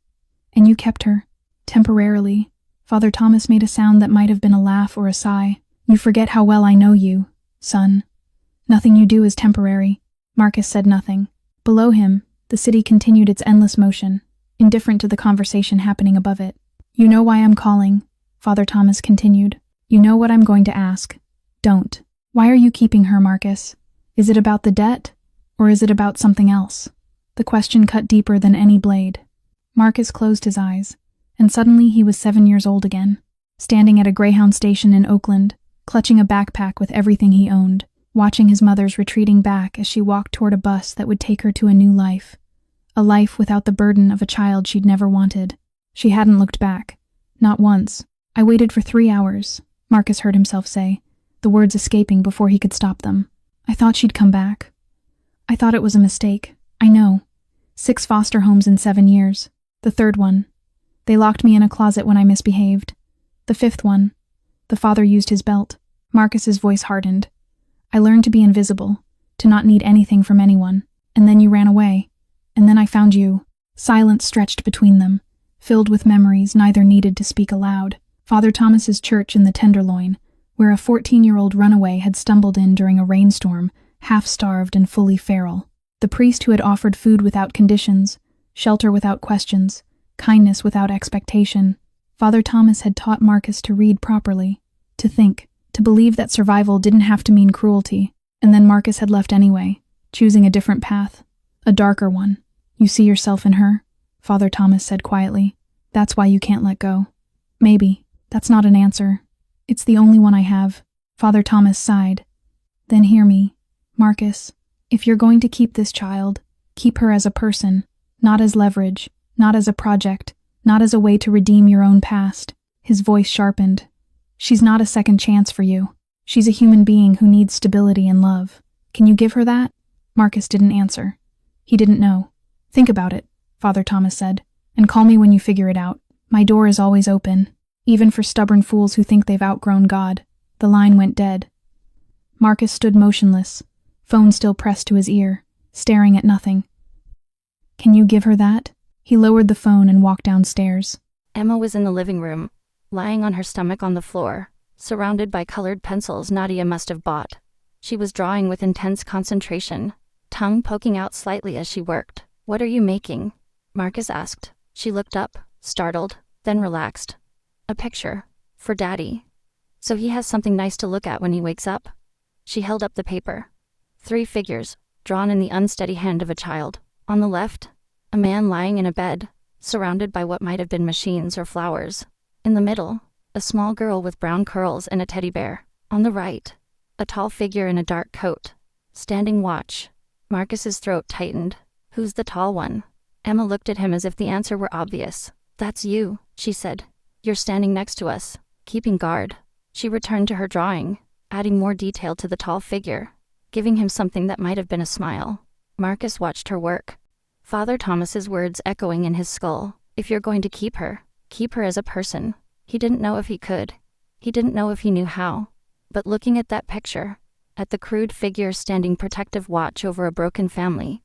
And you kept her. Temporarily. Father Thomas made a sound that might have been a laugh or a sigh. You forget how well I know you, son. Nothing you do is temporary. Marcus said nothing. Below him, the city continued its endless motion, indifferent to the conversation happening above it. You know why I'm calling, Father Thomas continued. You know what I'm going to ask. Don't. Why are you keeping her, Marcus? Is it about the debt, or is it about something else? The question cut deeper than any blade. Marcus closed his eyes, and suddenly he was 7 years old again, standing at a Greyhound station in Oakland, clutching a backpack with everything he owned, watching his mother's retreating back as she walked toward a bus that would take her to a new life. A life without the burden of a child she'd never wanted. She hadn't looked back. Not once. I waited for 3 hours, Marcus heard himself say, the words escaping before he could stop them. I thought she'd come back. I thought it was a mistake. I know. 6 foster homes in 7 years. The 3rd one. They locked me in a closet when I misbehaved. The 5th one. The father used his belt. Marcus's voice hardened. I learned to be invisible, to not need anything from anyone. And then you ran away. And then I found you. Silence stretched between them, filled with memories neither needed to speak aloud. Father Thomas's church in the Tenderloin, where a 14-year-old runaway had stumbled in during a rainstorm, half-starved and fully feral. The priest who had offered food without conditions, shelter without questions, kindness without expectation. Father Thomas had taught Marcus to read properly, to think, to believe that survival didn't have to mean cruelty. And then Marcus had left anyway, choosing a different path, a darker one. You see yourself in her? Father Thomas said quietly. That's why you can't let go. Maybe. That's not an answer. It's the only one I have. Father Thomas sighed. Then hear me, Marcus. If you're going to keep this child, Keep her as a person, not as leverage, not as a project, not as a way to redeem your own past. His voice sharpened. She's not a second chance for you. She's a human being who needs stability and love. Can you give her that? Marcus didn't answer. He didn't know. Think about it, Father Thomas said, and call me when you figure it out. My door is always open, even for stubborn fools who think they've outgrown God. The line went dead. Marcus stood motionless, phone still pressed to his ear, staring at nothing. Can you give her that? He lowered the phone and walked downstairs. Emma was in the living room, lying on her stomach on the floor, surrounded by colored pencils Nadia must have bought. She was drawing with intense concentration, tongue poking out slightly as she worked. What are you making? Marcus asked. She looked up, startled, then relaxed. A picture. For Daddy. So he has something nice to look at when he wakes up? She held up the paper. 3 figures, drawn in the unsteady hand of a child. On the left, a man lying in a bed, surrounded by what might have been machines or flowers. In the middle, a small girl with brown curls and a teddy bear. On the right, a tall figure in a dark coat, standing watch. Marcus's throat tightened. Who's the tall one? Emma looked at him as if the answer were obvious. That's you, she said. You're standing next to us, keeping guard. She returned to her drawing, adding more detail to the tall figure, giving him something that might have been a smile. Marcus watched her work. Father Thomas's words echoing in his skull. If you're going to keep her as a person. He didn't know if he could. He didn't know if he knew how. But looking at that picture, at the crude figure standing protective watch over a broken family,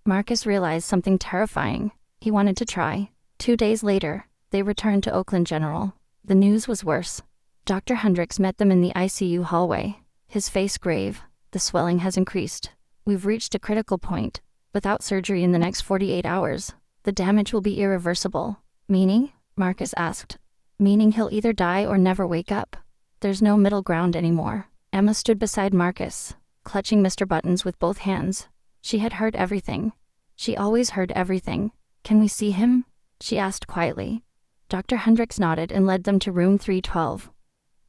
Marcus realized something terrifying. He wanted to try. 2 days later, they returned to Oakland General. The news was worse. Dr. Hendricks met them in the ICU hallway, his face grave. The swelling has increased. We've reached a critical point. Without surgery in the next 48 hours, the damage will be irreversible. Meaning? Marcus asked. Meaning he'll either die or never wake up. There's no middle ground anymore. Emma stood beside Marcus, clutching Mr. Buttons with both hands. She had heard everything. She always heard everything. Can we see him? She asked quietly. Dr. Hendricks nodded and led them to room 312.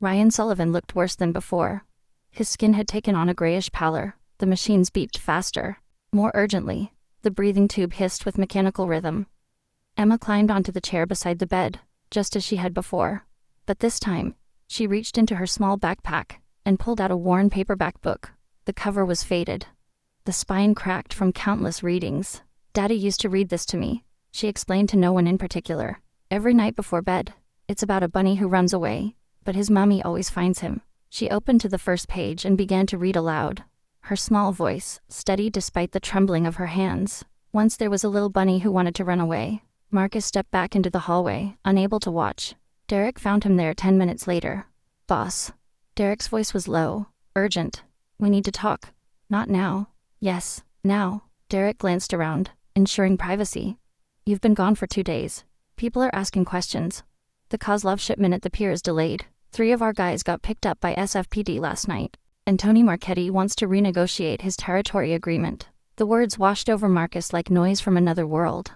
Ryan Sullivan looked worse than before. His skin had taken on a grayish pallor. The machines beeped faster, more urgently. The breathing tube hissed with mechanical rhythm. Emma climbed onto the chair beside the bed, just as she had before. But this time, she reached into her small backpack and pulled out a worn paperback book. The cover was faded. The spine cracked from countless readings. Daddy used to read this to me, she explained to no one in particular. Every night before bed. It's about a bunny who runs away, but his mommy always finds him. She opened to the first page and began to read aloud. Her small voice, steady despite the trembling of her hands. Once there was a little bunny who wanted to run away. Marcus stepped back into the hallway, unable to watch. Derek found him there 10 minutes later. Boss. Derek's voice was low, urgent. We need to talk. Not now. Yes, now. Derek glanced around, ensuring privacy. You've been gone for 2 days. People are asking questions. The Kozlov shipment at the pier is delayed. 3 of our guys got picked up by SFPD last night, and Tony Marchetti wants to renegotiate his territory agreement. The words washed over Marcus like noise from another world.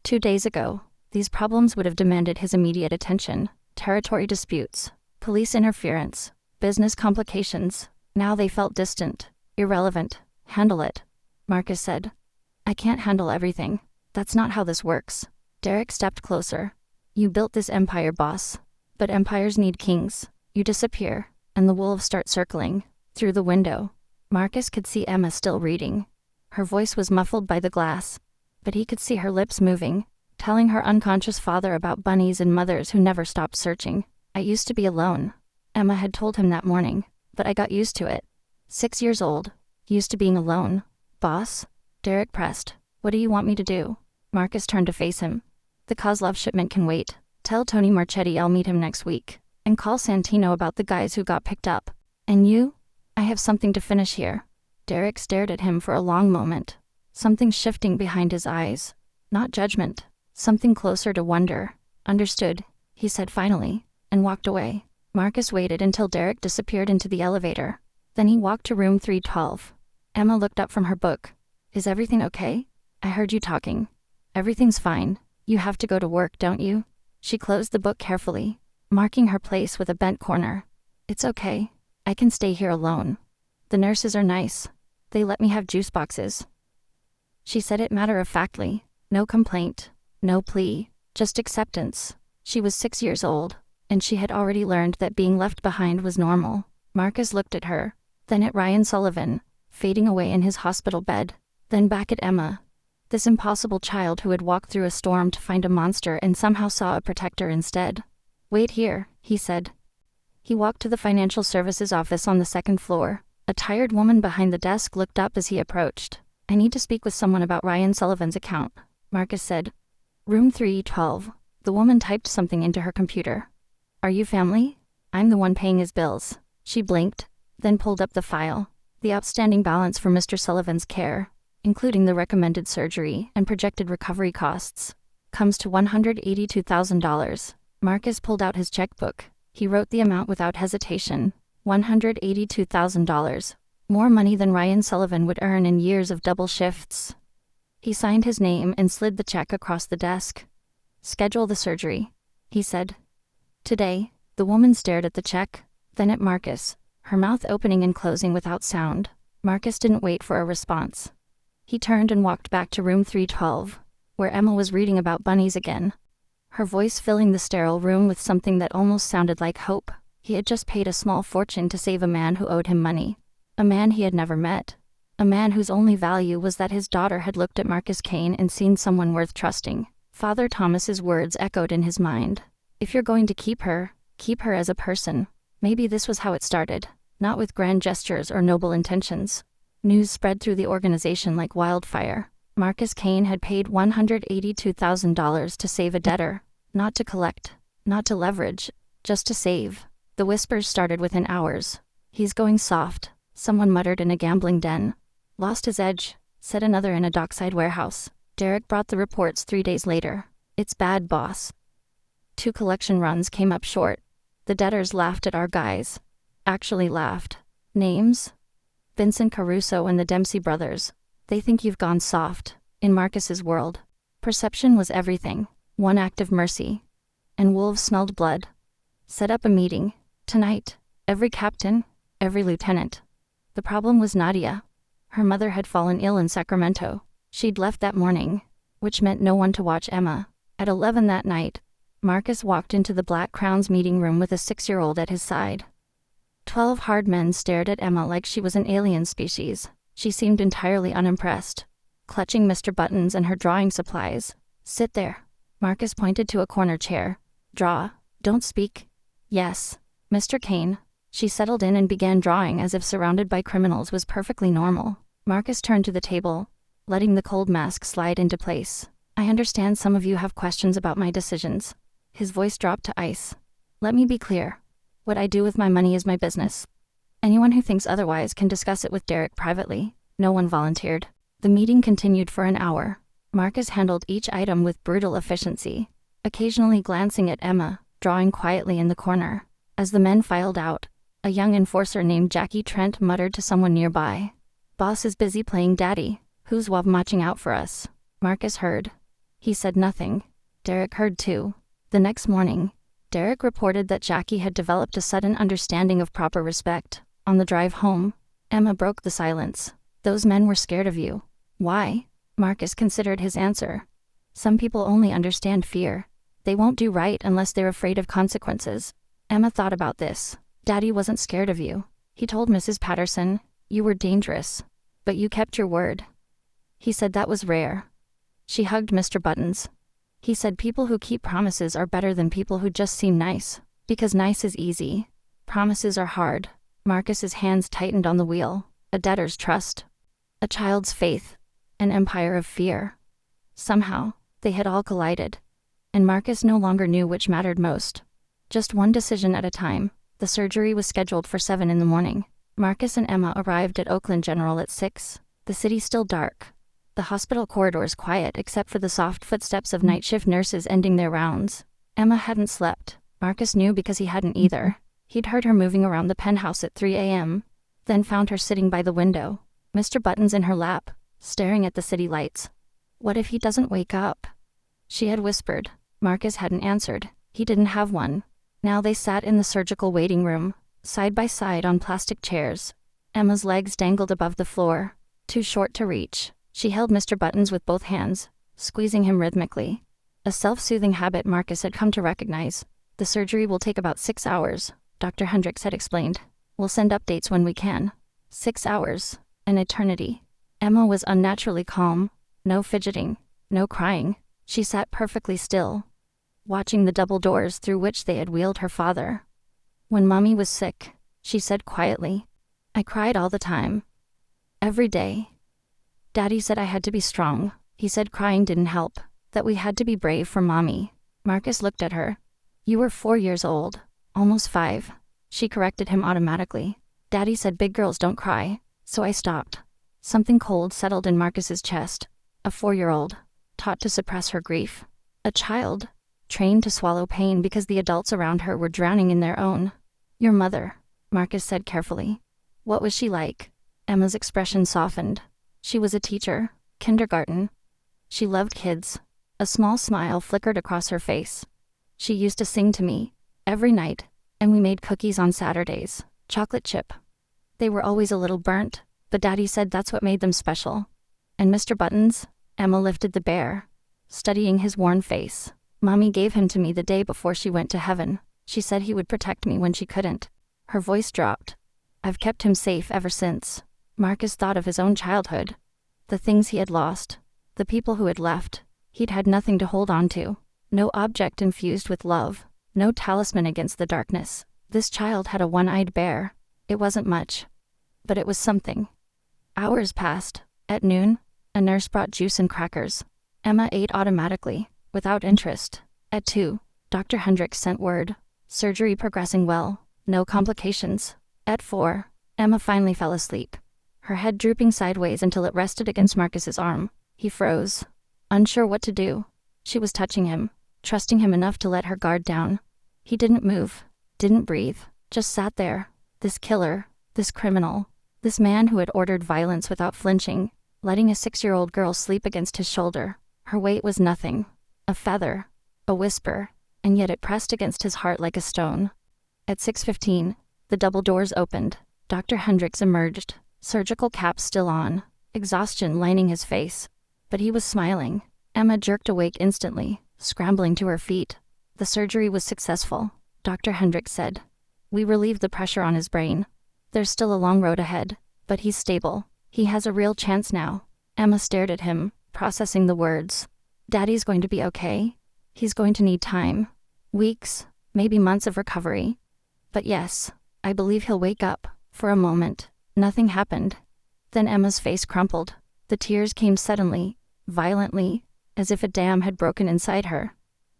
2 days ago, these problems would have demanded his immediate attention. Territory disputes, police interference, business complications. Now they felt distant, irrelevant. Handle it, Marcus said. I can't handle everything. That's not how this works. Derek stepped closer. You built this empire, boss. But empires need kings. You disappear, and the wolves start circling. Through the window, Marcus could see Emma still reading. Her voice was muffled by the glass, but he could see her lips moving, telling her unconscious father about bunnies and mothers who never stopped searching. I used to be alone. Emma had told him that morning, but I got used to it. 6 years old, used to being alone. Boss? Derek pressed. What do you want me to do? Marcus turned to face him. The Kozlov shipment can wait. Tell Tony Marchetti I'll meet him next week. And call Santino about the guys who got picked up. And you? I have something to finish here. Derek stared at him for a long moment. Something shifting behind his eyes. Not judgment. Something closer to wonder. Understood, he said finally, and walked away. Marcus waited until Derek disappeared into the elevator. Then he walked to room 312. Emma looked up from her book. Is everything okay? I heard you talking. Everything's fine. You have to go to work, don't you? She closed the book carefully, marking her place with a bent corner. It's okay. I can stay here alone. The nurses are nice. They let me have juice boxes. She said it matter-of-factly. No complaint. No plea. Just acceptance. She was 6 years old, and she had already learned that being left behind was normal. Marcus looked at her, then at Ryan Sullivan, fading away in his hospital bed, then back at Emma. This impossible child who had walked through a storm to find a monster and somehow saw a protector instead. "Wait here," he said. He walked to the financial services office on the second floor. A tired woman behind the desk looked up as he approached. "I need to speak with someone about Ryan Sullivan's account," Marcus said. "Room 312. The woman typed something into her computer. "Are you family? I'm the one paying his bills." She blinked, then pulled up the file. The outstanding balance for Mr. Sullivan's care, including the recommended surgery and projected recovery costs, comes to $182,000. Marcus pulled out his checkbook. He wrote the amount without hesitation. $182,000. More money than Ryan Sullivan would earn in years of double shifts. He signed his name and slid the check across the desk. "Schedule the surgery," he said. "Today." The woman stared at the check, then at Marcus, her mouth opening and closing without sound. Marcus didn't wait for a response. He turned and walked back to room 312, where Emma was reading about bunnies again, her voice filling the sterile room with something that almost sounded like hope. He had just paid a small fortune to save a man who owed him money. A man he had never met. A man whose only value was that his daughter had looked at Marcus Kane and seen someone worth trusting. Father Thomas's words echoed in his mind. "If you're going to keep her as a person." Maybe this was how it started, not with grand gestures or noble intentions. News spread through the organization like wildfire. Marcus Kane had paid $182,000 to save a debtor, not to collect, not to leverage, just to save. The whispers started within hours. "He's going soft," someone muttered in a gambling den. "Lost his edge," said another in a dockside warehouse. Derek brought the reports 3 days later. "It's bad, boss." 2 collection runs came up short. The debtors laughed at our guys. Actually laughed. Names? Vincent Caruso and the Dempsey brothers. They think you've gone soft. In Marcus's world, perception was everything. One act of mercy. And wolves smelled blood. Set up a meeting. Tonight. Every captain. Every lieutenant. The problem was Nadia. Her mother had fallen ill in Sacramento. She'd left that morning, which meant no one to watch Emma. At 11 that night, Marcus walked into the Black Crown's meeting room with a 6-year-old at his side. 12 hard men stared at Emma like she was an alien species. She seemed entirely unimpressed, clutching Mr. Buttons and her drawing supplies. "Sit there." Marcus pointed to a corner chair. "Draw. Don't speak." "Yes, Mr. Kane." She settled in and began drawing as if surrounded by criminals was perfectly normal. Marcus turned to the table, letting the cold mask slide into place. "I understand some of you have questions about my decisions." His voice dropped to ice. "Let me be clear. What I do with my money is my business. Anyone who thinks otherwise can discuss it with Derek privately." No one volunteered. The meeting continued for an hour. Marcus handled each item with brutal efficiency, occasionally glancing at Emma, drawing quietly in the corner. As the men filed out, a young enforcer named Jackie Trent muttered to someone nearby. "Boss is busy playing daddy. Who's watching out for us?" Marcus heard. He said nothing. Derek heard too. The next morning, Derek reported that Jackie had developed a sudden understanding of proper respect. On the drive home, Emma broke the silence. "Those men were scared of you." "Why?" Marcus considered his answer. "Some people only understand fear. They won't do right unless they're afraid of consequences." Emma thought about this. "Daddy wasn't scared of you. He told Mrs. Patterson, you were dangerous. But you kept your word. He said that was rare." She hugged Mr. Buttons. "He said people who keep promises are better than people who just seem nice. Because nice is easy. Promises are hard." Marcus's hands tightened on the wheel. A debtor's trust. A child's faith. An empire of fear. Somehow, they had all collided. And Marcus no longer knew which mattered most. Just one decision at a time. The surgery was scheduled for 7 in the morning. Marcus and Emma arrived at Oakland General at 6. The city still dark. The hospital corridors quiet except for the soft footsteps of night shift nurses ending their rounds. Emma hadn't slept. Marcus knew because he hadn't either. He'd heard her moving around the penthouse at 3 a.m., then found her sitting by the window, Mr. Buttons in her lap, staring at the city lights. "What if he doesn't wake up?" she had whispered. Marcus hadn't answered. He didn't have one. Now they sat in the surgical waiting room, side by side on plastic chairs. Emma's legs dangled above the floor, too short to reach. She held Mr. Buttons with both hands, squeezing him rhythmically. A self-soothing habit Marcus had come to recognize. The surgery will take about 6 hours, Dr. Hendricks had explained. We'll send updates when we can. 6 hours. An eternity. Emma was unnaturally calm. No fidgeting. No crying. She sat perfectly still, watching the double doors through which they had wheeled her father. When Mommy was sick, she said quietly, I cried all the time. Every day. Daddy said I had to be strong. He said crying didn't help, that we had to be brave for Mommy. Marcus looked at her. You were 4 years old. Almost 5. She corrected him automatically. Daddy said big girls don't cry, so I stopped. Something cold settled in Marcus's chest. A 4-year-old, taught to suppress her grief. A child, trained to swallow pain because the adults around her were drowning in their own. Your mother, Marcus said carefully. What was she like? Emma's expression softened. She was a teacher, kindergarten. She loved kids. A small smile flickered across her face. She used to sing to me, every night, and we made cookies on Saturdays, chocolate chip. They were always a little burnt, but Daddy said that's what made them special. And Mr. Buttons? Emma lifted the bear, studying his worn face. Mommy gave him to me the day before she went to heaven. She said he would protect me when she couldn't. Her voice dropped. I've kept him safe ever since. Marcus thought of his own childhood. The things he had lost. The people who had left. He'd had nothing to hold on to. No object infused with love. No talisman against the darkness. This child had a one-eyed bear. It wasn't much, but it was something. Hours passed. At noon, a nurse brought juice and crackers. Emma ate automatically, without interest. At 2, Dr. Hendricks sent word. Surgery progressing well. No complications. At 4, Emma finally fell asleep, her head drooping sideways until it rested against Marcus's arm. He froze, unsure what to do. She was touching him, trusting him enough to let her guard down. He didn't move, didn't breathe, just sat there. This killer, this criminal, this man who had ordered violence without flinching, letting a 6-year-old girl sleep against his shoulder. Her weight was nothing. A feather, a whisper, and yet it pressed against his heart like a stone. At 6:15, the double doors opened. Dr. Hendricks emerged, surgical cap still on, exhaustion lining his face. But he was smiling. Emma jerked awake instantly, scrambling to her feet. The surgery was successful, Dr. Hendricks said. We relieved the pressure on his brain. There's still a long road ahead, but he's stable. He has a real chance now. Emma stared at him, processing the words. Daddy's going to be okay. He's going to need time. Weeks, maybe months of recovery. But yes, I believe he'll wake up. For a moment, nothing happened. Then Emma's face crumpled. The tears came suddenly, violently, as if a dam had broken inside her.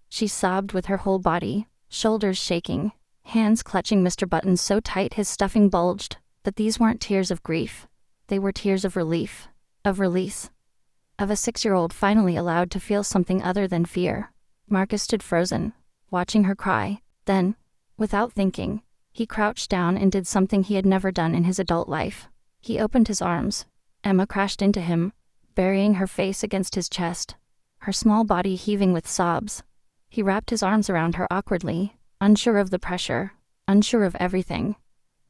She sobbed with her whole body, shoulders shaking, hands clutching Mr. Buttons so tight his stuffing bulged. But these weren't tears of grief. They were tears of relief, of release, of a 6-year-old finally allowed to feel something other than fear. Marcus stood frozen, watching her cry. Then, without thinking, he crouched down and did something he had never done in his adult life. He opened his arms. Emma crashed into him, burying her face against his chest, her small body heaving with sobs. He wrapped his arms around her awkwardly, unsure of the pressure, unsure of everything.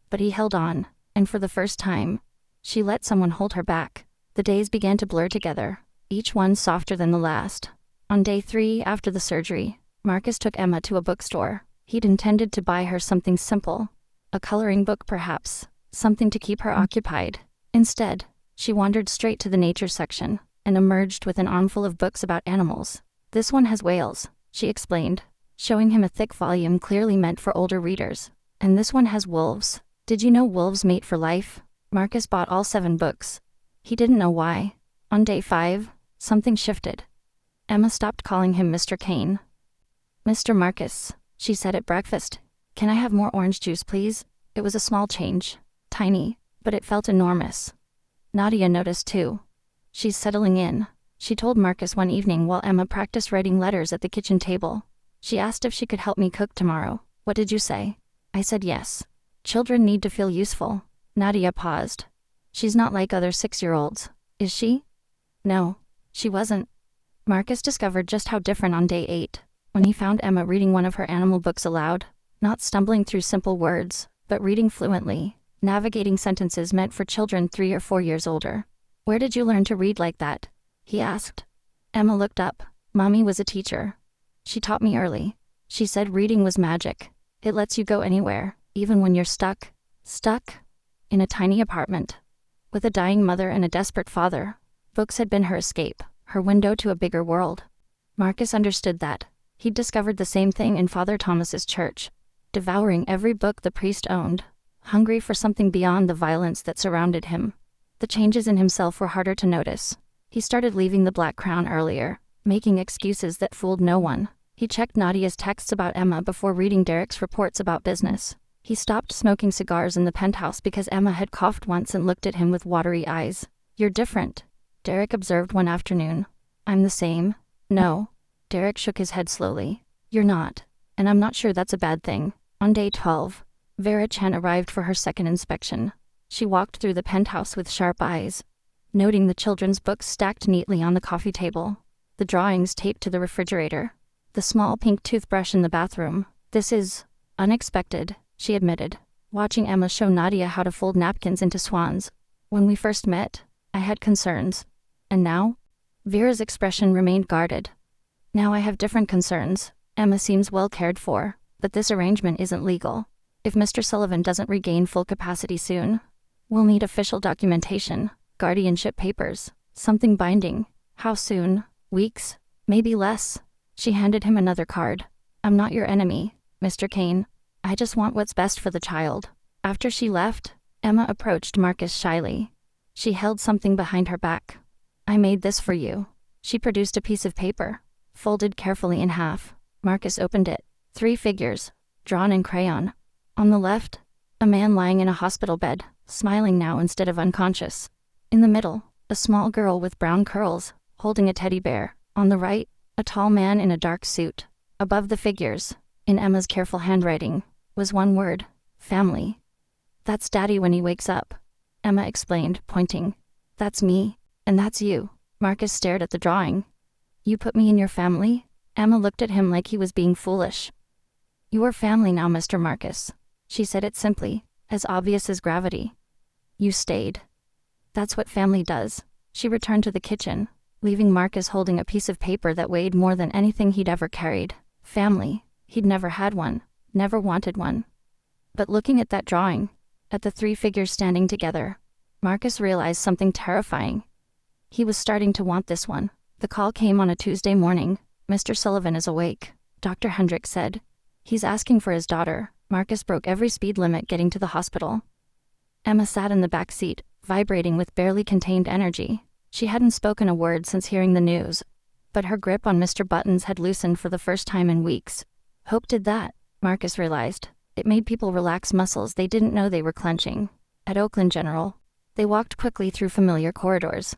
But he held on, and for the first time, she let someone hold her back. The days began to blur together, each one softer than the last. On day 3 after the surgery, Marcus took Emma to a bookstore. He'd intended to buy her something simple, a coloring book perhaps, something to keep her occupied. Instead, she wandered straight to the nature section and emerged with an armful of books about animals. This one has whales, she explained, showing him a thick volume clearly meant for older readers. And this one has wolves. Did you know wolves mate for life? Marcus bought all 7 books. He didn't know why. On day 5, something shifted. Emma stopped calling him Mr. Kane. Mr. Marcus, she said at breakfast. Can I have more orange juice, please? It was a small change. Tiny, but it felt enormous. Nadia noticed too. She's settling in, she told Marcus one evening while Emma practiced writing letters at the kitchen table. She asked if she could help me cook tomorrow. What did you say? I said yes. Children need to feel useful. Nadia paused. She's not like other 6-year-olds, is she? No, she wasn't. Marcus discovered just how different on day 8, when he found Emma reading one of her animal books aloud, not stumbling through simple words, but reading fluently, navigating sentences meant for children 3 or 4 years older. Where did you learn to read like that? He asked. Emma looked up. Mommy was a teacher. She taught me early. She said reading was magic. It lets you go anywhere, even when you're stuck. Stuck? In a tiny apartment. With a dying mother and a desperate father. Books had been her escape, her window to a bigger world. Marcus understood that. He'd discovered the same thing in Father Thomas's church. Devouring every book the priest owned. Hungry for something beyond the violence that surrounded him. The changes in himself were harder to notice. He started leaving the Black Crown earlier, making excuses that fooled no one. He checked Nadia's texts about Emma before reading Derek's reports about business. He stopped smoking cigars in the penthouse because Emma had coughed once and looked at him with watery eyes. You're different, Derek observed one afternoon. I'm the same. No. Derek shook his head slowly. You're not. And I'm not sure that's a bad thing. On day 12, Vera Chen arrived for her second inspection. She walked through the penthouse with sharp eyes, noting the children's books stacked neatly on the coffee table, the drawings taped to the refrigerator, the small pink toothbrush in the bathroom. This is unexpected, she admitted, watching Emma show Nadia how to fold napkins into swans. When we first met, I had concerns. And now? Vera's expression remained guarded. Now I have different concerns. Emma seems well cared for, but this arrangement isn't legal. If Mr. Sullivan doesn't regain full capacity soon, we'll need official documentation, guardianship papers, something binding. How soon? Weeks? Maybe less? She handed him another card. I'm not your enemy, Mr. Kane. I just want what's best for the child. After she left, Emma approached Marcus shyly. She held something behind her back. I made this for you. She produced a piece of paper, folded carefully in half. Marcus opened it. 3 figures, drawn in crayon. On the left, a man lying in a hospital bed, smiling now instead of unconscious. In the middle, a small girl with brown curls, holding a teddy bear. On the right, a tall man in a dark suit. Above the figures, in Emma's careful handwriting, was one word: family. That's Daddy when he wakes up, Emma explained, pointing. That's me, and that's you. Marcus stared at the drawing. You put me in your family? Emma looked at him like he was being foolish. You're family now, Mr. Marcus. She said it simply, as obvious as gravity. You stayed. That's what family does. She returned to the kitchen, leaving Marcus holding a piece of paper that weighed more than anything he'd ever carried. Family. He'd never had one, never wanted one. But looking at that drawing, at the 3 figures standing together, Marcus realized something terrifying. He was starting to want this one. The call came on a Tuesday morning. Mr. Sullivan is awake, Dr. Hendricks said. He's asking for his daughter. Marcus broke every speed limit getting to the hospital. Emma sat in the back seat, vibrating with barely contained energy. She hadn't spoken a word since hearing the news, but her grip on Mr. Buttons had loosened for the first time in weeks. Hope did that, Marcus realized. It made people relax muscles they didn't know they were clenching. At Oakland General, they walked quickly through familiar corridors.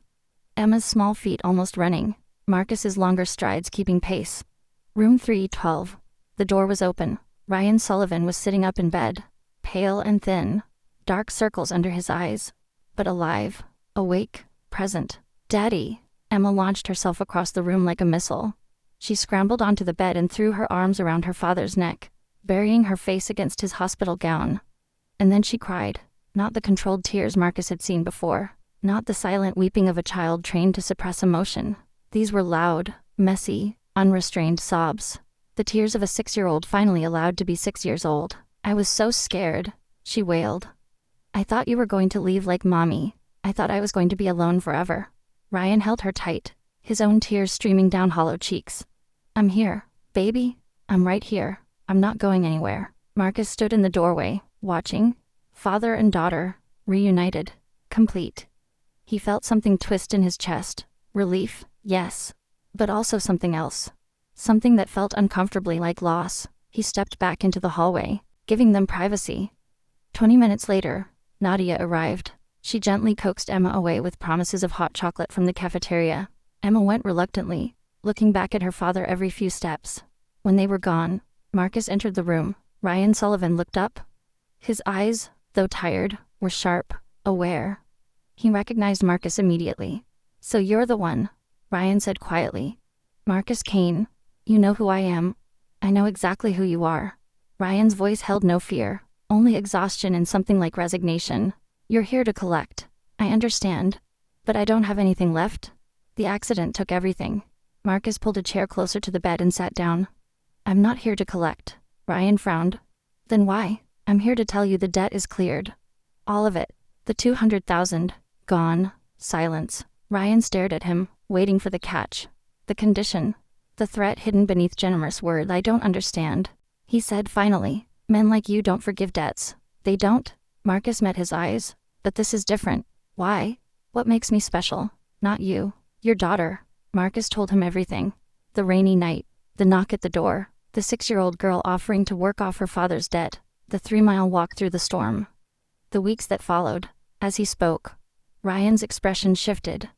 Emma's small feet almost running, Marcus's longer strides keeping pace. Room 312. The door was open. Ryan Sullivan was sitting up in bed, pale and thin, dark circles under his eyes, but alive, awake, present. Daddy! Emma launched herself across the room like a missile. She scrambled onto the bed and threw her arms around her father's neck, burying her face against his hospital gown. And then she cried, not the controlled tears Marcus had seen before, not the silent weeping of a child trained to suppress emotion. These were loud, messy, unrestrained sobs. The tears of a 6-year-old finally allowed to be 6 years old. I was so scared, she wailed. I thought you were going to leave like Mommy. I thought I was going to be alone forever. Ryan held her tight, his own tears streaming down hollow cheeks. I'm here, baby. I'm right here. I'm not going anywhere. Marcus stood in the doorway, watching. Father and daughter, reunited, complete. He felt something twist in his chest. Relief, yes, but also something else. Something that felt uncomfortably like loss. He stepped back into the hallway, giving them privacy. 20 minutes later, Nadia arrived. She gently coaxed Emma away with promises of hot chocolate from the cafeteria. Emma went reluctantly, looking back at her father every few steps. When they were gone, Marcus entered the room. Ryan Sullivan looked up. His eyes, though tired, were sharp, aware. He recognized Marcus immediately. So you're the one, Ryan said quietly. Marcus Kane, you know who I am. I know exactly who you are. Ryan's voice held no fear, only exhaustion and something like resignation. You're here to collect. I understand. But I don't have anything left. The accident took everything. Marcus pulled a chair closer to the bed and sat down. I'm not here to collect. Ryan frowned. Then why? I'm here to tell you the debt is cleared. All of it. The 200,000. Gone. Silence. Ryan stared at him, waiting for the catch. The condition. The threat hidden beneath generous words. I don't understand. He said finally. Men like you don't forgive debts. They don't? Marcus met his eyes. But this is different. Why? What makes me special? Not you. Your daughter. Marcus told him everything. The rainy night. The knock at the door. The 6-year-old girl offering to work off her father's debt. The 3-mile walk through the storm. The weeks that followed. As he spoke, Ryan's expression shifted.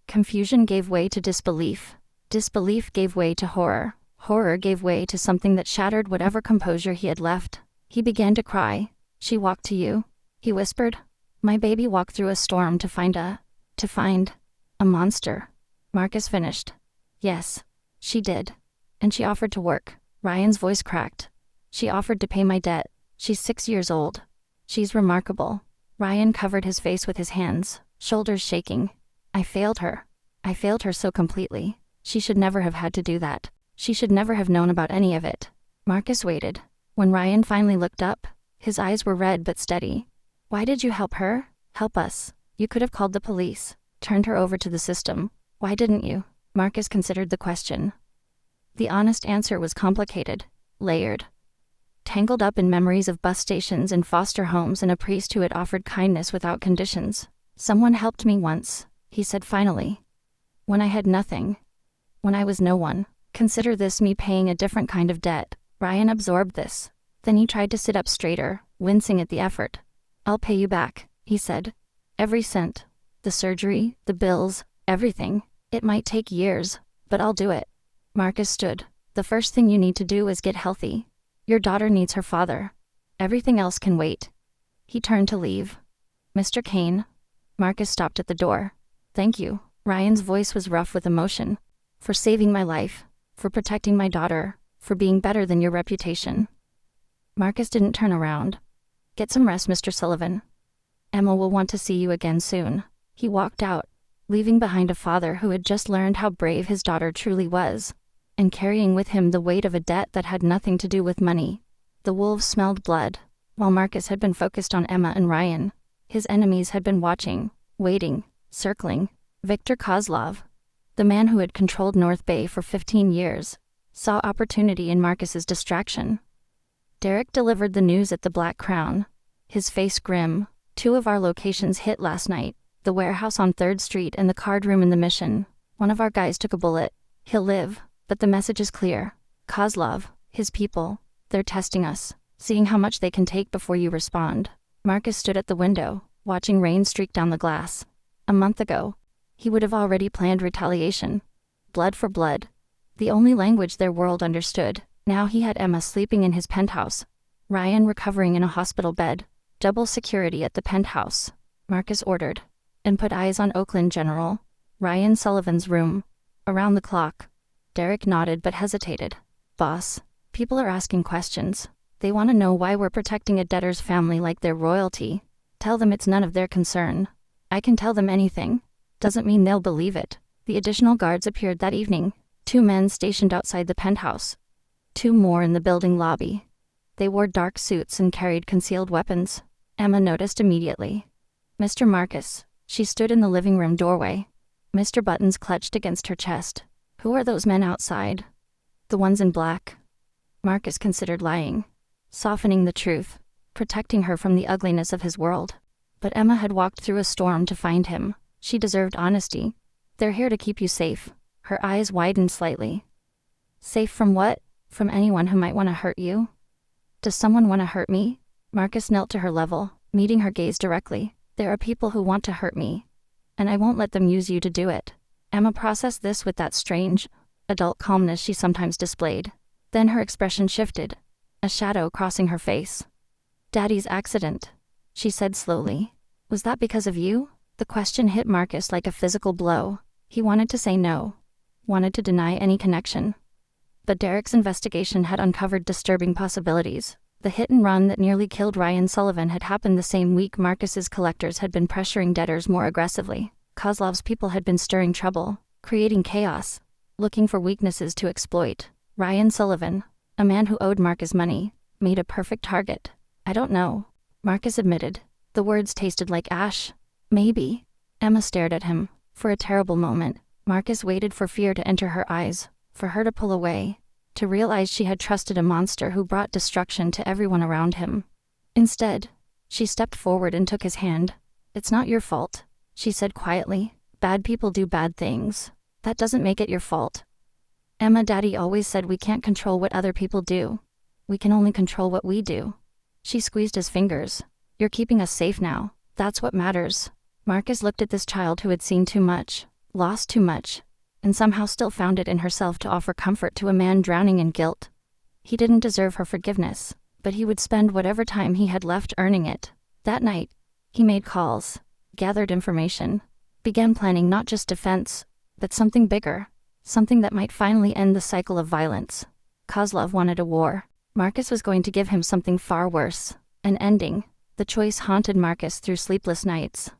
Confusion gave way to disbelief. Disbelief gave way to horror. Horror gave way to something that shattered whatever composure he had left. He began to cry. She walked to you? He whispered. My baby walked through a storm to find a monster. Marcus finished. Yes, she did. And she offered to work. Ryan's voice cracked. She offered to pay my debt. She's 6 years old. She's remarkable. Ryan covered his face with his hands, shoulders shaking. I failed her. I failed her so completely. She should never have had to do that. She should never have known about any of it. Marcus waited. When Ryan finally looked up, his eyes were red but steady. Why did you help her? Help us. You could have called the police, turned her over to the system. Why didn't you? Marcus considered the question. The honest answer was complicated, layered. Tangled up in memories of bus stations and foster homes and a priest who had offered kindness without conditions. Someone helped me once, he said finally. When I had nothing. When I was no one. Consider this me paying a different kind of debt. Ryan absorbed this. Then he tried to sit up straighter, wincing at the effort. I'll pay you back, he said. Every cent. The surgery, the bills, everything. It might take years, but I'll do it. Marcus stood. The first thing you need to do is get healthy. Your daughter needs her father. Everything else can wait. He turned to leave. Mr. Kane. Marcus stopped at the door. Thank you. Ryan's voice was rough with emotion. For saving my life. For protecting my daughter. For being better than your reputation. Marcus didn't turn around. Get some rest, Mr. Sullivan. Emma will want to see you again soon. He walked out, leaving behind a father who had just learned how brave his daughter truly was, and carrying with him the weight of a debt that had nothing to do with money. The wolves smelled blood. While Marcus had been focused on Emma and Ryan, his enemies had been watching, waiting, circling. Viktor Kozlov, the man who had controlled North Bay for 15 years, saw opportunity in Marcus's distraction. Derek delivered the news at the Black Crown, his face grim. 2 of our locations hit last night, the warehouse on 3rd Street and the card room in the Mission. One of our guys took a bullet. He'll live, but the message is clear. Kozlov, his people, they're testing us, seeing how much they can take before you respond. Marcus stood at the window, watching rain streak down the glass. A month ago, he would have already planned retaliation. Blood for blood. The only language their world understood. Now he had Emma sleeping in his penthouse. Ryan recovering in a hospital bed. Double security at the penthouse. Marcus ordered. And put eyes on Oakland General. Ryan Sullivan's room. Around the clock. Derek nodded but hesitated. Boss, people are asking questions. They want to know why we're protecting a debtor's family like they're royalty. Tell them it's none of their concern. I can tell them anything. Doesn't mean they'll believe it. The additional guards appeared that evening. 2 men stationed outside the penthouse. 2 more in the building lobby. They wore dark suits and carried concealed weapons. Emma noticed immediately. Mr. Marcus. She stood in the living room doorway. Mr. Buttons clutched against her chest. Who are those men outside? The ones in black. Marcus considered lying. Softening the truth. Protecting her from the ugliness of his world. But Emma had walked through a storm to find him. She deserved honesty. They're here to keep you safe. Her eyes widened slightly. Safe from what? From anyone who might want to hurt you? Does someone want to hurt me? Marcus knelt to her level, meeting her gaze directly. There are people who want to hurt me. And I won't let them use you to do it. Emma processed this with that strange, adult calmness she sometimes displayed. Then her expression shifted, a shadow crossing her face. Daddy's accident, she said slowly. Was that because of you? The question hit Marcus like a physical blow. He wanted to say no. Wanted to deny any connection. But Derek's investigation had uncovered disturbing possibilities. The hit and run that nearly killed Ryan Sullivan had happened the same week Marcus's collectors had been pressuring debtors more aggressively. Kozlov's people had been stirring trouble, creating chaos, looking for weaknesses to exploit. Ryan Sullivan, a man who owed Marcus money, made a perfect target. I don't know, Marcus admitted. The words tasted like ash. Maybe. Emma stared at him. For a terrible moment, Marcus waited for fear to enter her eyes, for her to pull away, to realize she had trusted a monster who brought destruction to everyone around him. Instead, she stepped forward and took his hand. It's not your fault, she said quietly. Bad people do bad things. That doesn't make it your fault. Emma, Daddy always said we can't control what other people do. We can only control what we do. She squeezed his fingers. You're keeping us safe now. That's what matters. Marcus looked at this child who had seen too much, lost too much, and somehow still found it in herself to offer comfort to a man drowning in guilt. He didn't deserve her forgiveness, but he would spend whatever time he had left earning it. That night, he made calls, gathered information, began planning not just defense, but something bigger, something that might finally end the cycle of violence. Kozlov wanted a war. Marcus was going to give him something far worse, an ending. The choice haunted Marcus through sleepless nights.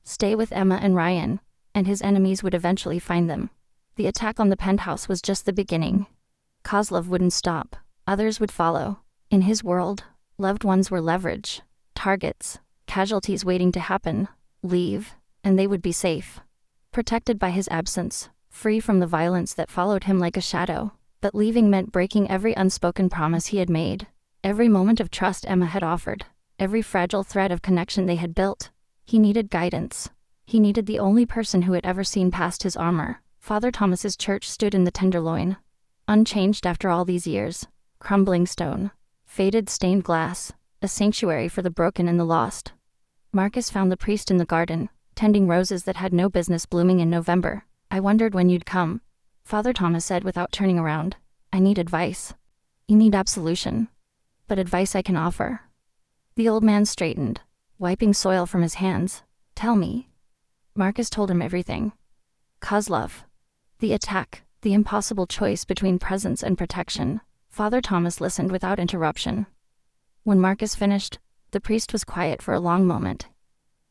Stay with Emma and Ryan, and his enemies would eventually find them. The attack on the penthouse was just the beginning. Kozlov wouldn't stop. Others would follow. In his world, loved ones were leverage, targets, casualties waiting to happen. Leave, and they would be safe. Protected by his absence, free from the violence that followed him like a shadow. But leaving meant breaking every unspoken promise he had made, every moment of trust Emma had offered, every fragile thread of connection they had built. He needed guidance. He needed the only person who had ever seen past his armor. Father Thomas's church stood in the Tenderloin, unchanged after all these years. Crumbling stone, faded stained glass, a sanctuary for the broken and the lost. Marcus found the priest in the garden, tending roses that had no business blooming in November. I wondered when you'd come, Father Thomas said without turning around. I need advice. You need absolution. But advice I can offer. The old man straightened, wiping soil from his hands. Tell me. Marcus told him everything. Kozlov. The attack, the impossible choice between presence and protection. Father Thomas listened without interruption. When Marcus finished, the priest was quiet for a long moment.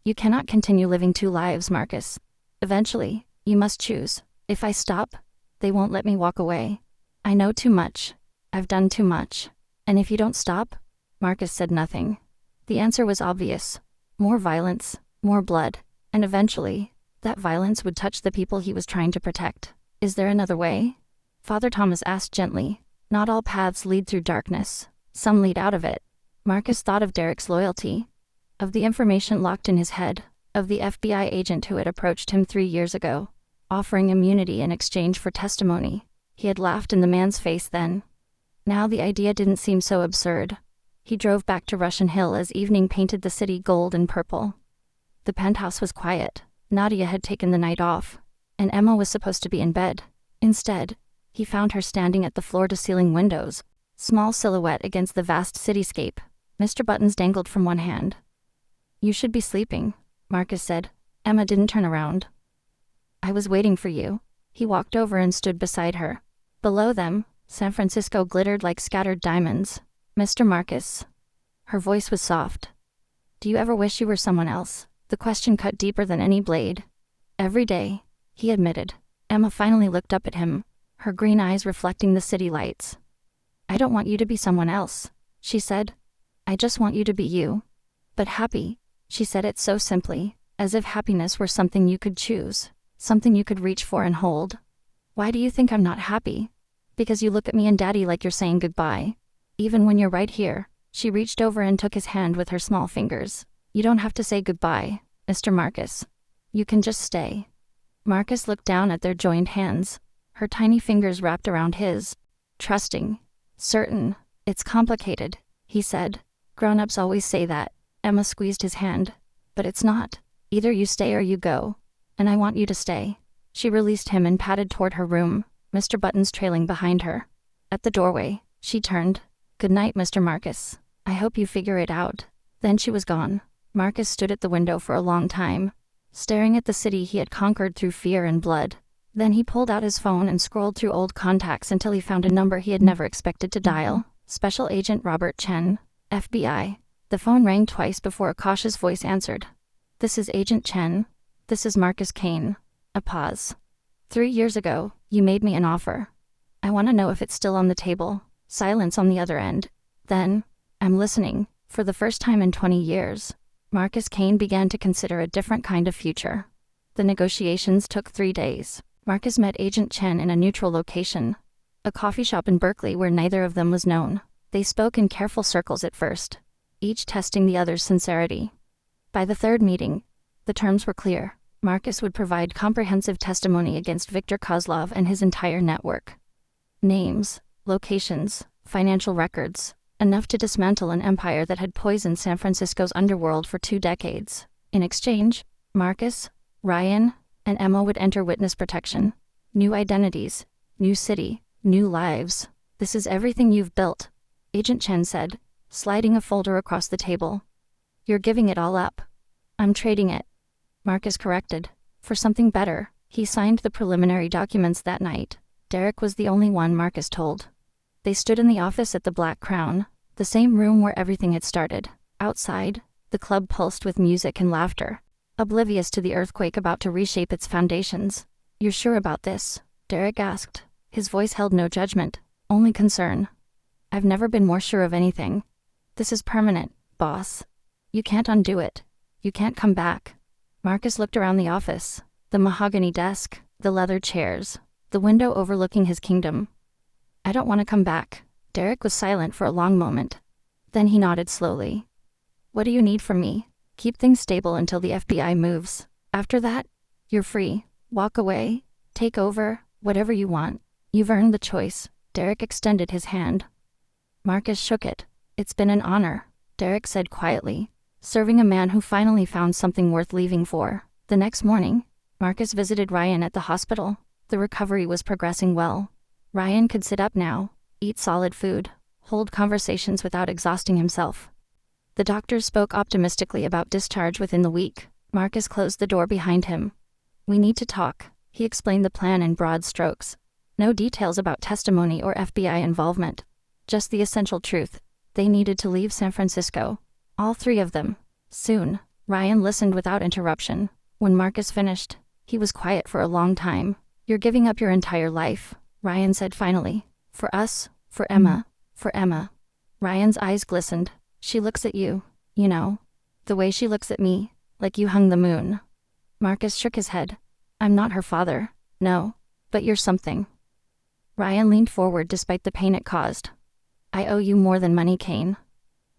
You cannot continue living two lives, Marcus. Eventually, you must choose. If I stop, they won't let me walk away. I know too much. I've done too much. And if you don't stop? Marcus said nothing. The answer was obvious. More violence, more blood, and eventually, that violence would touch the people he was trying to protect. Is there another way? Father Thomas asked gently. Not all paths lead through darkness. Some lead out of it. Marcus thought of Derek's loyalty, of the information locked in his head, of the FBI agent who had approached him 3 years ago, offering immunity in exchange for testimony. He had laughed in the man's face then. Now the idea didn't seem so absurd. He drove back to Russian Hill as evening painted the city gold and purple. The penthouse was quiet. Nadia had taken the night off, and Emma was supposed to be in bed. Instead, he found her standing at the floor-to-ceiling windows, small silhouette against the vast cityscape. Mr. Buttons dangled from one hand. You should be sleeping, Marcus said. Emma didn't turn around. I was waiting for you. He walked over and stood beside her. Below them, San Francisco glittered like scattered diamonds. Mr. Marcus. Her voice was soft. Do you ever wish you were someone else? The question cut deeper than any blade. Every day, he admitted. Emma finally looked up at him, her green eyes reflecting the city lights. I don't want you to be someone else, she said. I just want you to be you. But happy, she said it so simply, as if happiness were something you could choose, something you could reach for and hold. Why do you think I'm not happy? Because you look at me and Daddy like you're saying goodbye. Even when you're right here. She reached over and took his hand with her small fingers. You don't have to say goodbye, Mr. Marcus. You can just stay. Marcus looked down at their joined hands, her tiny fingers wrapped around his. Trusting. Certain. It's complicated, he said. Grown-ups always say that. Emma squeezed his hand. But it's not. Either you stay or you go. And I want you to stay. She released him and padded toward her room, Mr. Buttons trailing behind her. At the doorway, she turned. Good night, Mr. Marcus. I hope you figure it out. Then she was gone. Marcus stood at the window for a long time, staring at the city he had conquered through fear and blood. Then he pulled out his phone and scrolled through old contacts until he found a number he had never expected to dial. Special Agent Robert Chen, FBI. The phone rang twice before a cautious voice answered. This is Agent Chen. The This is Marcus Kane. A pause. 3 years ago, you made me an offer. I want to know if it's still on the table. Silence on the other end. Then, I'm listening. For the first time in 20 years, Marcus Kane began to consider a different kind of future. The negotiations took 3 days. Marcus met Agent Chen in a neutral location, a coffee shop in Berkeley where neither of them was known. They spoke in careful circles at first, each testing the other's sincerity. By the third meeting, the terms were clear. Marcus would provide comprehensive testimony against Viktor Kozlov and his entire network. Names, locations, financial records, enough to dismantle an empire that had poisoned San Francisco's underworld for 2 decades. In exchange, Marcus, Ryan, and Emma would enter witness protection. New identities, new city, new lives. This is everything you've built, Agent Chen said, sliding a folder across the table. You're giving it all up. I'm trading it, Marcus corrected, for something better. He signed the preliminary documents that night. Derek was the only one Marcus told. They stood in the office at the Black Crown, the same room where everything had started. Outside, the club pulsed with music and laughter, oblivious to the earthquake about to reshape its foundations. You're sure about this? Derek asked. His voice held no judgment, only concern. I've never been more sure of anything. This is permanent, boss. You can't undo it. You can't come back. Marcus looked around the office, the mahogany desk, the leather chairs, the window overlooking his kingdom. I don't want to come back. Derek was silent for a long moment. Then he nodded slowly. What do you need from me? Keep things stable until the FBI moves. After that, you're free. Walk away. Take over. Whatever you want. You've earned the choice. Derek extended his hand. Marcus shook it. It's been an honor, Derek said quietly, serving a man who finally found something worth leaving for. The next morning, Marcus visited Ryan at the hospital. The recovery was progressing well. Ryan could sit up now, eat solid food, hold conversations without exhausting himself. The doctors spoke optimistically about discharge within the week. Marcus closed the door behind him. We need to talk, he explained the plan in broad strokes. No details about testimony or FBI involvement. Just the essential truth. They needed to leave San Francisco. All 3 of them. Soon. Ryan listened without interruption. When Marcus finished, he was quiet for a long time. You're giving up your entire life, Ryan said finally. For us, for Emma, for Emma. Ryan's eyes glistened. She looks at you, you know. The way she looks at me, like you hung the moon. Marcus shook his head. I'm not her father, no. But you're something. Ryan leaned forward despite the pain it caused. I owe you more than money, Kane.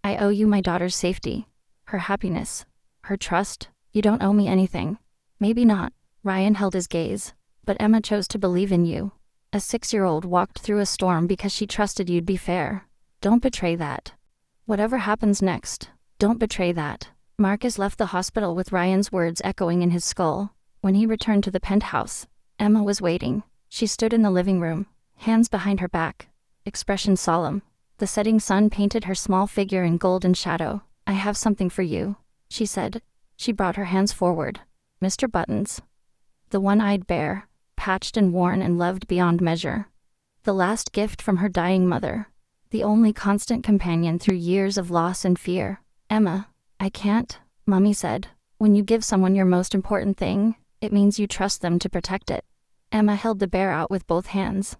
I owe you my daughter's safety, her happiness, her trust. You don't owe me anything. Maybe not. Ryan held his gaze. But Emma chose to believe in you. A 6-year-old walked through a storm because she trusted you'd be fair. Don't betray that. Whatever happens next, don't betray that. Marcus left the hospital with Ryan's words echoing in his skull. When he returned to the penthouse, Emma was waiting. She stood in the living room, hands behind her back, expression solemn. The setting sun painted her small figure in golden shadow. I have something for you, she said. She brought her hands forward. Mr. Buttons. The one-eyed bear, patched and worn and loved beyond measure. The last gift from her dying mother. The only constant companion through years of loss and fear. Emma, I can't, Mummy said. When you give someone your most important thing, it means you trust them to protect it. Emma held the bear out with both hands.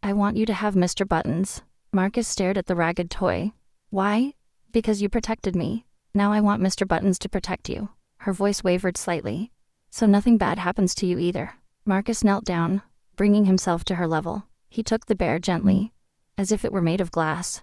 I want you to have Mr. Buttons. Marcus stared at the ragged toy. Why? Because you protected me. Now I want Mr. Buttons to protect you. Her voice wavered slightly. So nothing bad happens to you either. Marcus knelt down, bringing himself to her level. He took the bear gently, as if it were made of glass.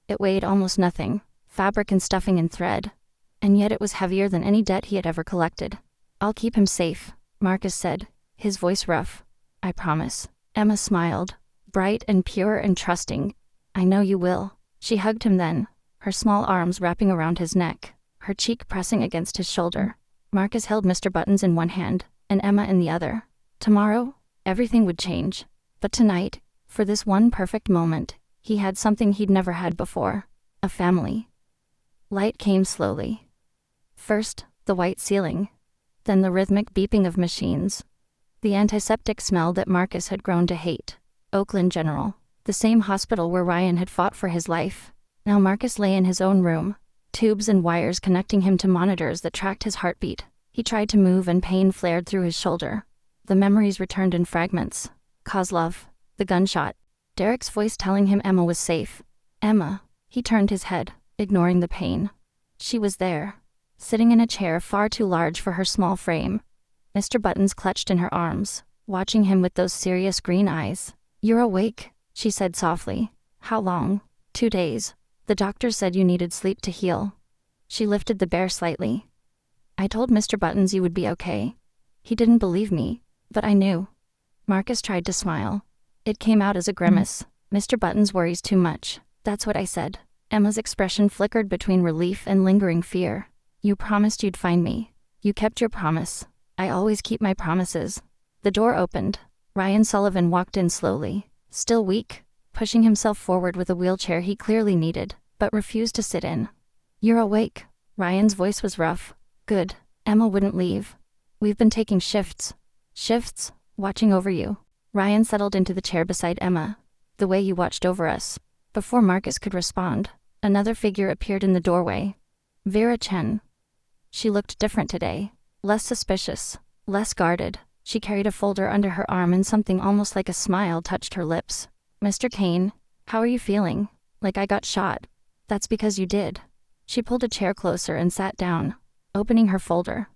It weighed almost nothing, fabric and stuffing and thread. And yet it was heavier than any debt he had ever collected. I'll keep him safe, Marcus said, his voice rough. I promise. Emma smiled, bright and pure and trusting. I know you will. She hugged him then, her small arms wrapping around his neck, her cheek pressing against his shoulder. Marcus held Mr. Buttons in one hand, and Emma in the other. Tomorrow, everything would change. But tonight, for this one perfect moment, he had something he'd never had before. A family. Light came slowly. First, the white ceiling. Then the rhythmic beeping of machines. The antiseptic smell that Marcus had grown to hate. Oakland General. The same hospital where Ryan had fought for his life. Now Marcus lay in his own room. Tubes and wires connecting him to monitors that tracked his heartbeat. He tried to move and pain flared through his shoulder. The memories returned in fragments. Kozlov, the gunshot, Derek's voice telling him Emma was safe. Emma. He turned his head, ignoring the pain. She was there, sitting in a chair far too large for her small frame. Mr. Buttons clutched in her arms, watching him with those serious green eyes. "You're awake," she said softly. "How long?" 2 days. The doctor said you needed sleep to heal." She lifted the bear slightly. "I told Mr. Buttons you would be okay. He didn't believe me, but I knew." Marcus tried to smile. It came out as a grimace. "Mr. Buttons worries too much. That's what I said." Emma's expression flickered between relief and lingering fear. "You promised you'd find me. You kept your promise. I always keep my promises." The door opened. Ryan Sullivan walked in slowly, still weak, pushing himself forward with a wheelchair he clearly needed, but refused to sit in. "You're awake." Ryan's voice was rough. "Good." Emma wouldn't leave. "We've been taking shifts." "Shifts? Watching over you." Ryan settled into the chair beside Emma. "The way you watched over us." Before Marcus could respond, another figure appeared in the doorway. Vera Chen. She looked different today. Less suspicious, less guarded. She carried a folder under her arm and something almost like a smile touched her lips. "Mr. Kane, how are you feeling?" "Like I got shot." "That's because you did." She pulled a chair closer and sat down, opening her folder.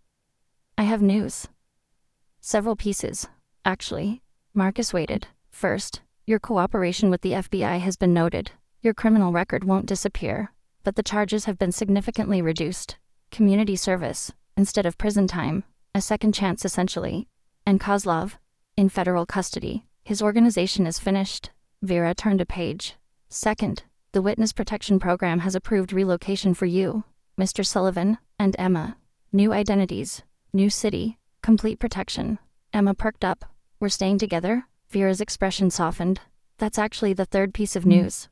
"I have news." "Several pieces, actually." Marcus waited. "First, your cooperation with the FBI has been noted. Your criminal record won't disappear, but the charges have been significantly reduced. Community service, instead of prison time, a second chance essentially. And Kozlov, in federal custody. His organization is finished." Vera turned a page. "Second, the Witness Protection Program has approved relocation for you, Mr. Sullivan, and Emma. New identities, new city, complete protection." Emma perked up. "We're staying together?" Vera's expression softened. "That's actually the third piece of news."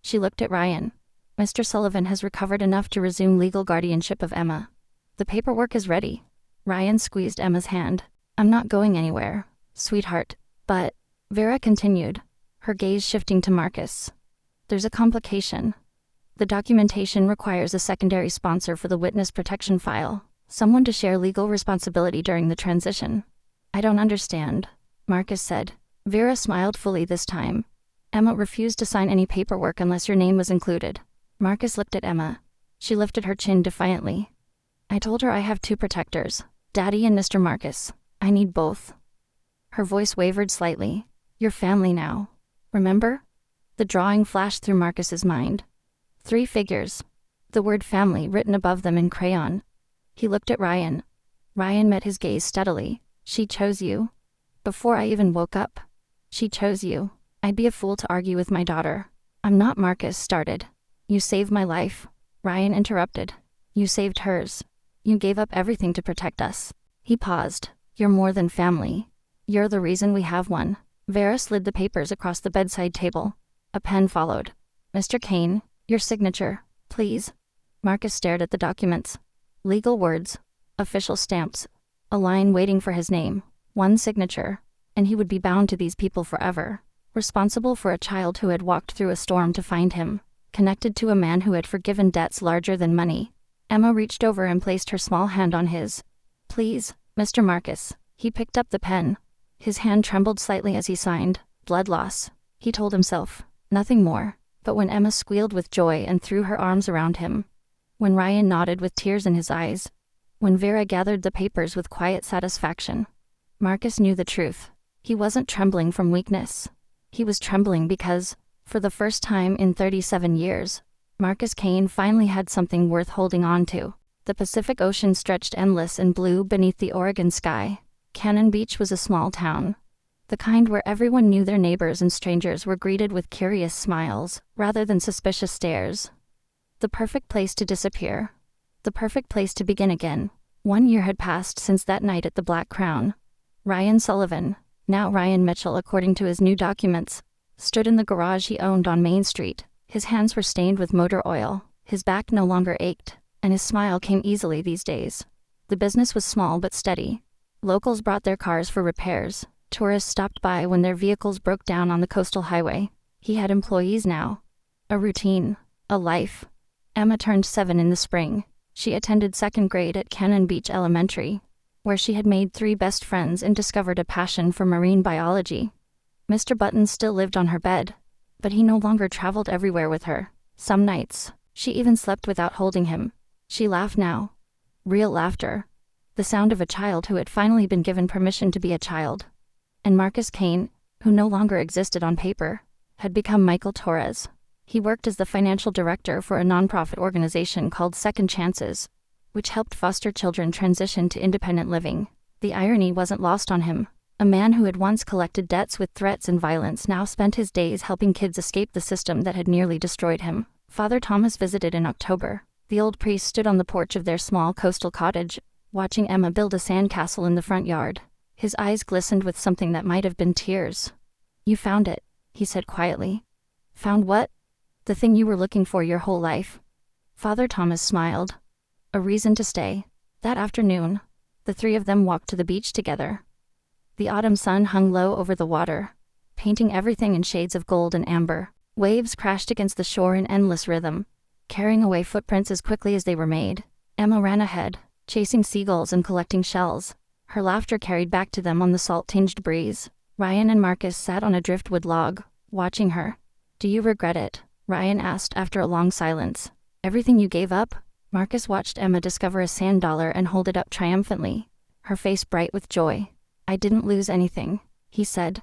She looked at Ryan. "Mr. Sullivan has recovered enough to resume legal guardianship of Emma. The paperwork is ready." Ryan squeezed Emma's hand. "I'm not going anywhere, sweetheart." "But," Vera continued, her gaze shifting to Marcus, "there's a complication. The documentation requires a secondary sponsor for the witness protection file, someone to share legal responsibility during the transition." "I don't understand," Marcus said. Vera smiled fully this time. "Emma refused to sign any paperwork unless your name was included." Marcus looked at Emma. She lifted her chin defiantly. "I told her I have 2 protectors, Daddy and Mr. Marcus. I need both." Her voice wavered slightly. "Your family now. Remember?" The drawing flashed through Marcus's mind. 3 figures. The word family written above them in crayon. He looked at Ryan. Ryan met his gaze steadily. "She chose you. Before I even woke up. She chose you. I'd be a fool to argue with my daughter." "I'm not," Marcus started. "You saved my life." Ryan interrupted. "You saved hers. You gave up everything to protect us." He paused. "You're more than family. You're the reason we have one." Vera slid the papers across the bedside table. A pen followed. "Mr. Kane, your signature, please." Marcus stared at the documents. Legal words, official stamps, a line waiting for his name, one signature, and he would be bound to these people forever, responsible for a child who had walked through a storm to find him, connected to a man who had forgiven debts larger than money. Emma reached over and placed her small hand on his. "Please, Mr. Marcus." He picked up the pen. His hand trembled slightly as he signed. Blood loss, he told himself. Nothing more. But when Emma squealed with joy and threw her arms around him, when Ryan nodded with tears in his eyes, when Vera gathered the papers with quiet satisfaction, Marcus knew the truth. He wasn't trembling from weakness. He was trembling because, for the first time in 37 years, Marcus Kane finally had something worth holding on to. The Pacific Ocean stretched endless and blue beneath the Oregon sky. Cannon Beach was a small town, the kind where everyone knew their neighbors and strangers were greeted with curious smiles, rather than suspicious stares. The perfect place to disappear. The perfect place to begin again. 1 year had passed since that night at the Black Crown. Ryan Sullivan, now Ryan Mitchell according to his new documents, stood in the garage he owned on Main Street. His hands were stained with motor oil, his back no longer ached, and his smile came easily these days. The business was small but steady. Locals brought their cars for repairs. Tourists stopped by when their vehicles broke down on the coastal highway. He had employees now. A routine. A life. Emma turned 7 in the spring. She attended 2nd grade at Cannon Beach Elementary. where she had made 3 best friends and discovered a passion for marine biology. Mr. Buttons still lived on her bed, but he no longer traveled everywhere with her. Some nights, she even slept without holding him. She laughed now. Real laughter. The sound of a child who had finally been given permission to be a child. And Marcus Kane, who no longer existed on paper, had become Michael Torres. He worked as the financial director for a nonprofit organization called Second Chances, which helped foster children transition to independent living. The irony wasn't lost on him. A man who had once collected debts with threats and violence now spent his days helping kids escape the system that had nearly destroyed him. Father Thomas visited in October. The old priest stood on the porch of their small coastal cottage, watching Emma build a sandcastle in the front yard. His eyes glistened with something that might have been tears. "You found it," he said quietly. "Found what?" "The thing you were looking for your whole life." Father Thomas smiled. A reason to stay. That afternoon, the 3 of them walked to the beach together. The autumn sun hung low over the water, painting everything in shades of gold and amber. Waves crashed against the shore in endless rhythm, carrying away footprints as quickly as they were made. Emma ran ahead, chasing seagulls and collecting shells. Her laughter carried back to them on the salt-tinged breeze. Ryan and Marcus sat on a driftwood log, watching her. "Do you regret it?" Ryan asked after a long silence. "Everything you gave up?" Marcus watched Emma discover a sand dollar and hold it up triumphantly, her face bright with joy. "I didn't lose anything," he said.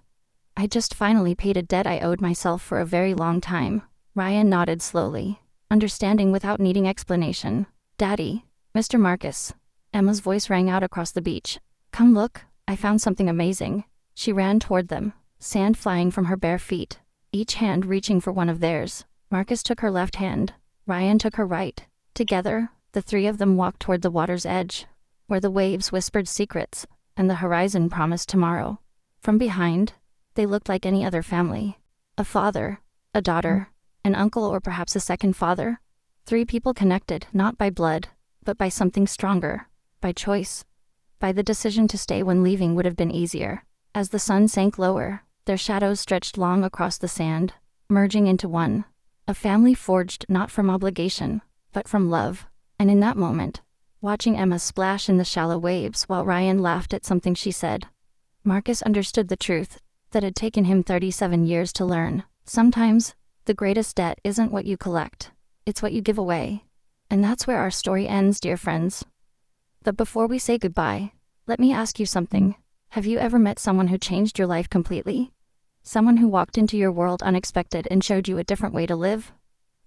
"I just finally paid a debt I owed myself for a very long time." Ryan nodded slowly, understanding without needing explanation. "Daddy, Mr. Marcus." Emma's voice rang out across the beach. "Come look, I found something amazing." She ran toward them, sand flying from her bare feet, each hand reaching for one of theirs. Marcus took her left hand, Ryan took her right. Together, the 3 of them walked toward the water's edge, where the waves whispered secrets, and the horizon promised tomorrow. From behind, they looked like any other family. A father, a daughter, an uncle, or perhaps a second father. 3 people connected not by blood, but by something stronger, by choice, by the decision to stay when leaving would have been easier. As the sun sank lower, their shadows stretched long across the sand, merging into one. A family forged not from obligation, but from love. And in that moment, watching Emma splash in the shallow waves while Ryan laughed at something she said, Marcus understood the truth that had taken him 37 years to learn. Sometimes, the greatest debt isn't what you collect, it's what you give away. And that's where our story ends, dear friends. But before we say goodbye, let me ask you something. Have you ever met someone who changed your life completely? Someone who walked into your world unexpected and showed you a different way to live?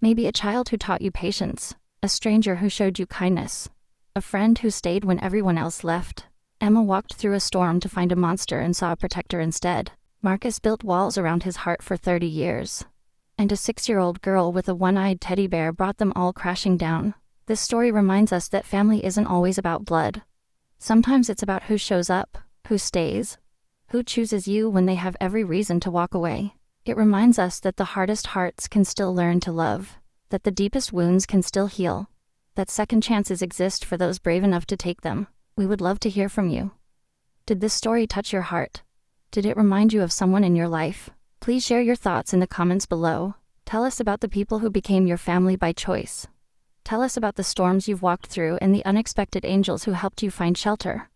Maybe a child who taught you patience, a stranger who showed you kindness, a friend who stayed when everyone else left. Emma walked through a storm to find a monster and saw a protector instead. Marcus built walls around his heart for 30 years. And a 6-year-old girl with a one-eyed teddy bear brought them all crashing down. This story reminds us that family isn't always about blood. Sometimes it's about who shows up, who stays, who chooses you when they have every reason to walk away. It reminds us that the hardest hearts can still learn to love, that the deepest wounds can still heal, that second chances exist for those brave enough to take them. We would love to hear from you. Did this story touch your heart? Did it remind you of someone in your life? Please share your thoughts in the comments below. Tell us about the people who became your family by choice. Tell us about the storms you've walked through and the unexpected angels who helped you find shelter.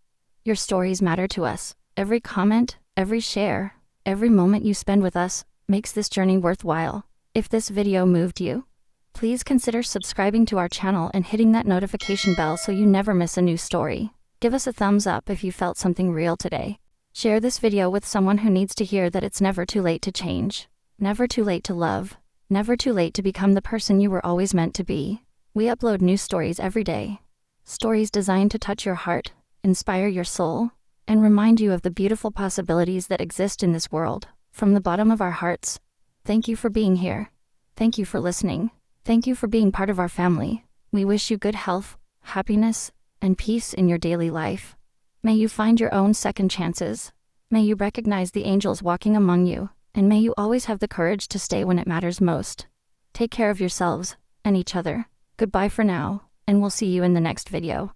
Your stories matter to us. Every comment, every share, every moment you spend with us makes this journey worthwhile. If this video moved you, please consider subscribing to our channel and hitting that notification bell so you never miss a new story. Give us a thumbs up if you felt something real today. Share this video with someone who needs to hear that it's never too late to change, never too late to love, never too late to become the person you were always meant to be. We upload new stories every day. Stories designed to touch your heart, inspire your soul, and remind you of the beautiful possibilities that exist in this world. From the bottom of our hearts, thank you for being here. Thank you for listening. Thank you for being part of our family. We wish you good health, happiness, and peace in your daily life. May you find your own second chances. May you recognize the angels walking among you, and may you always have the courage to stay when it matters most. Take care of yourselves and each other. Goodbye for now, and we'll see you in the next video.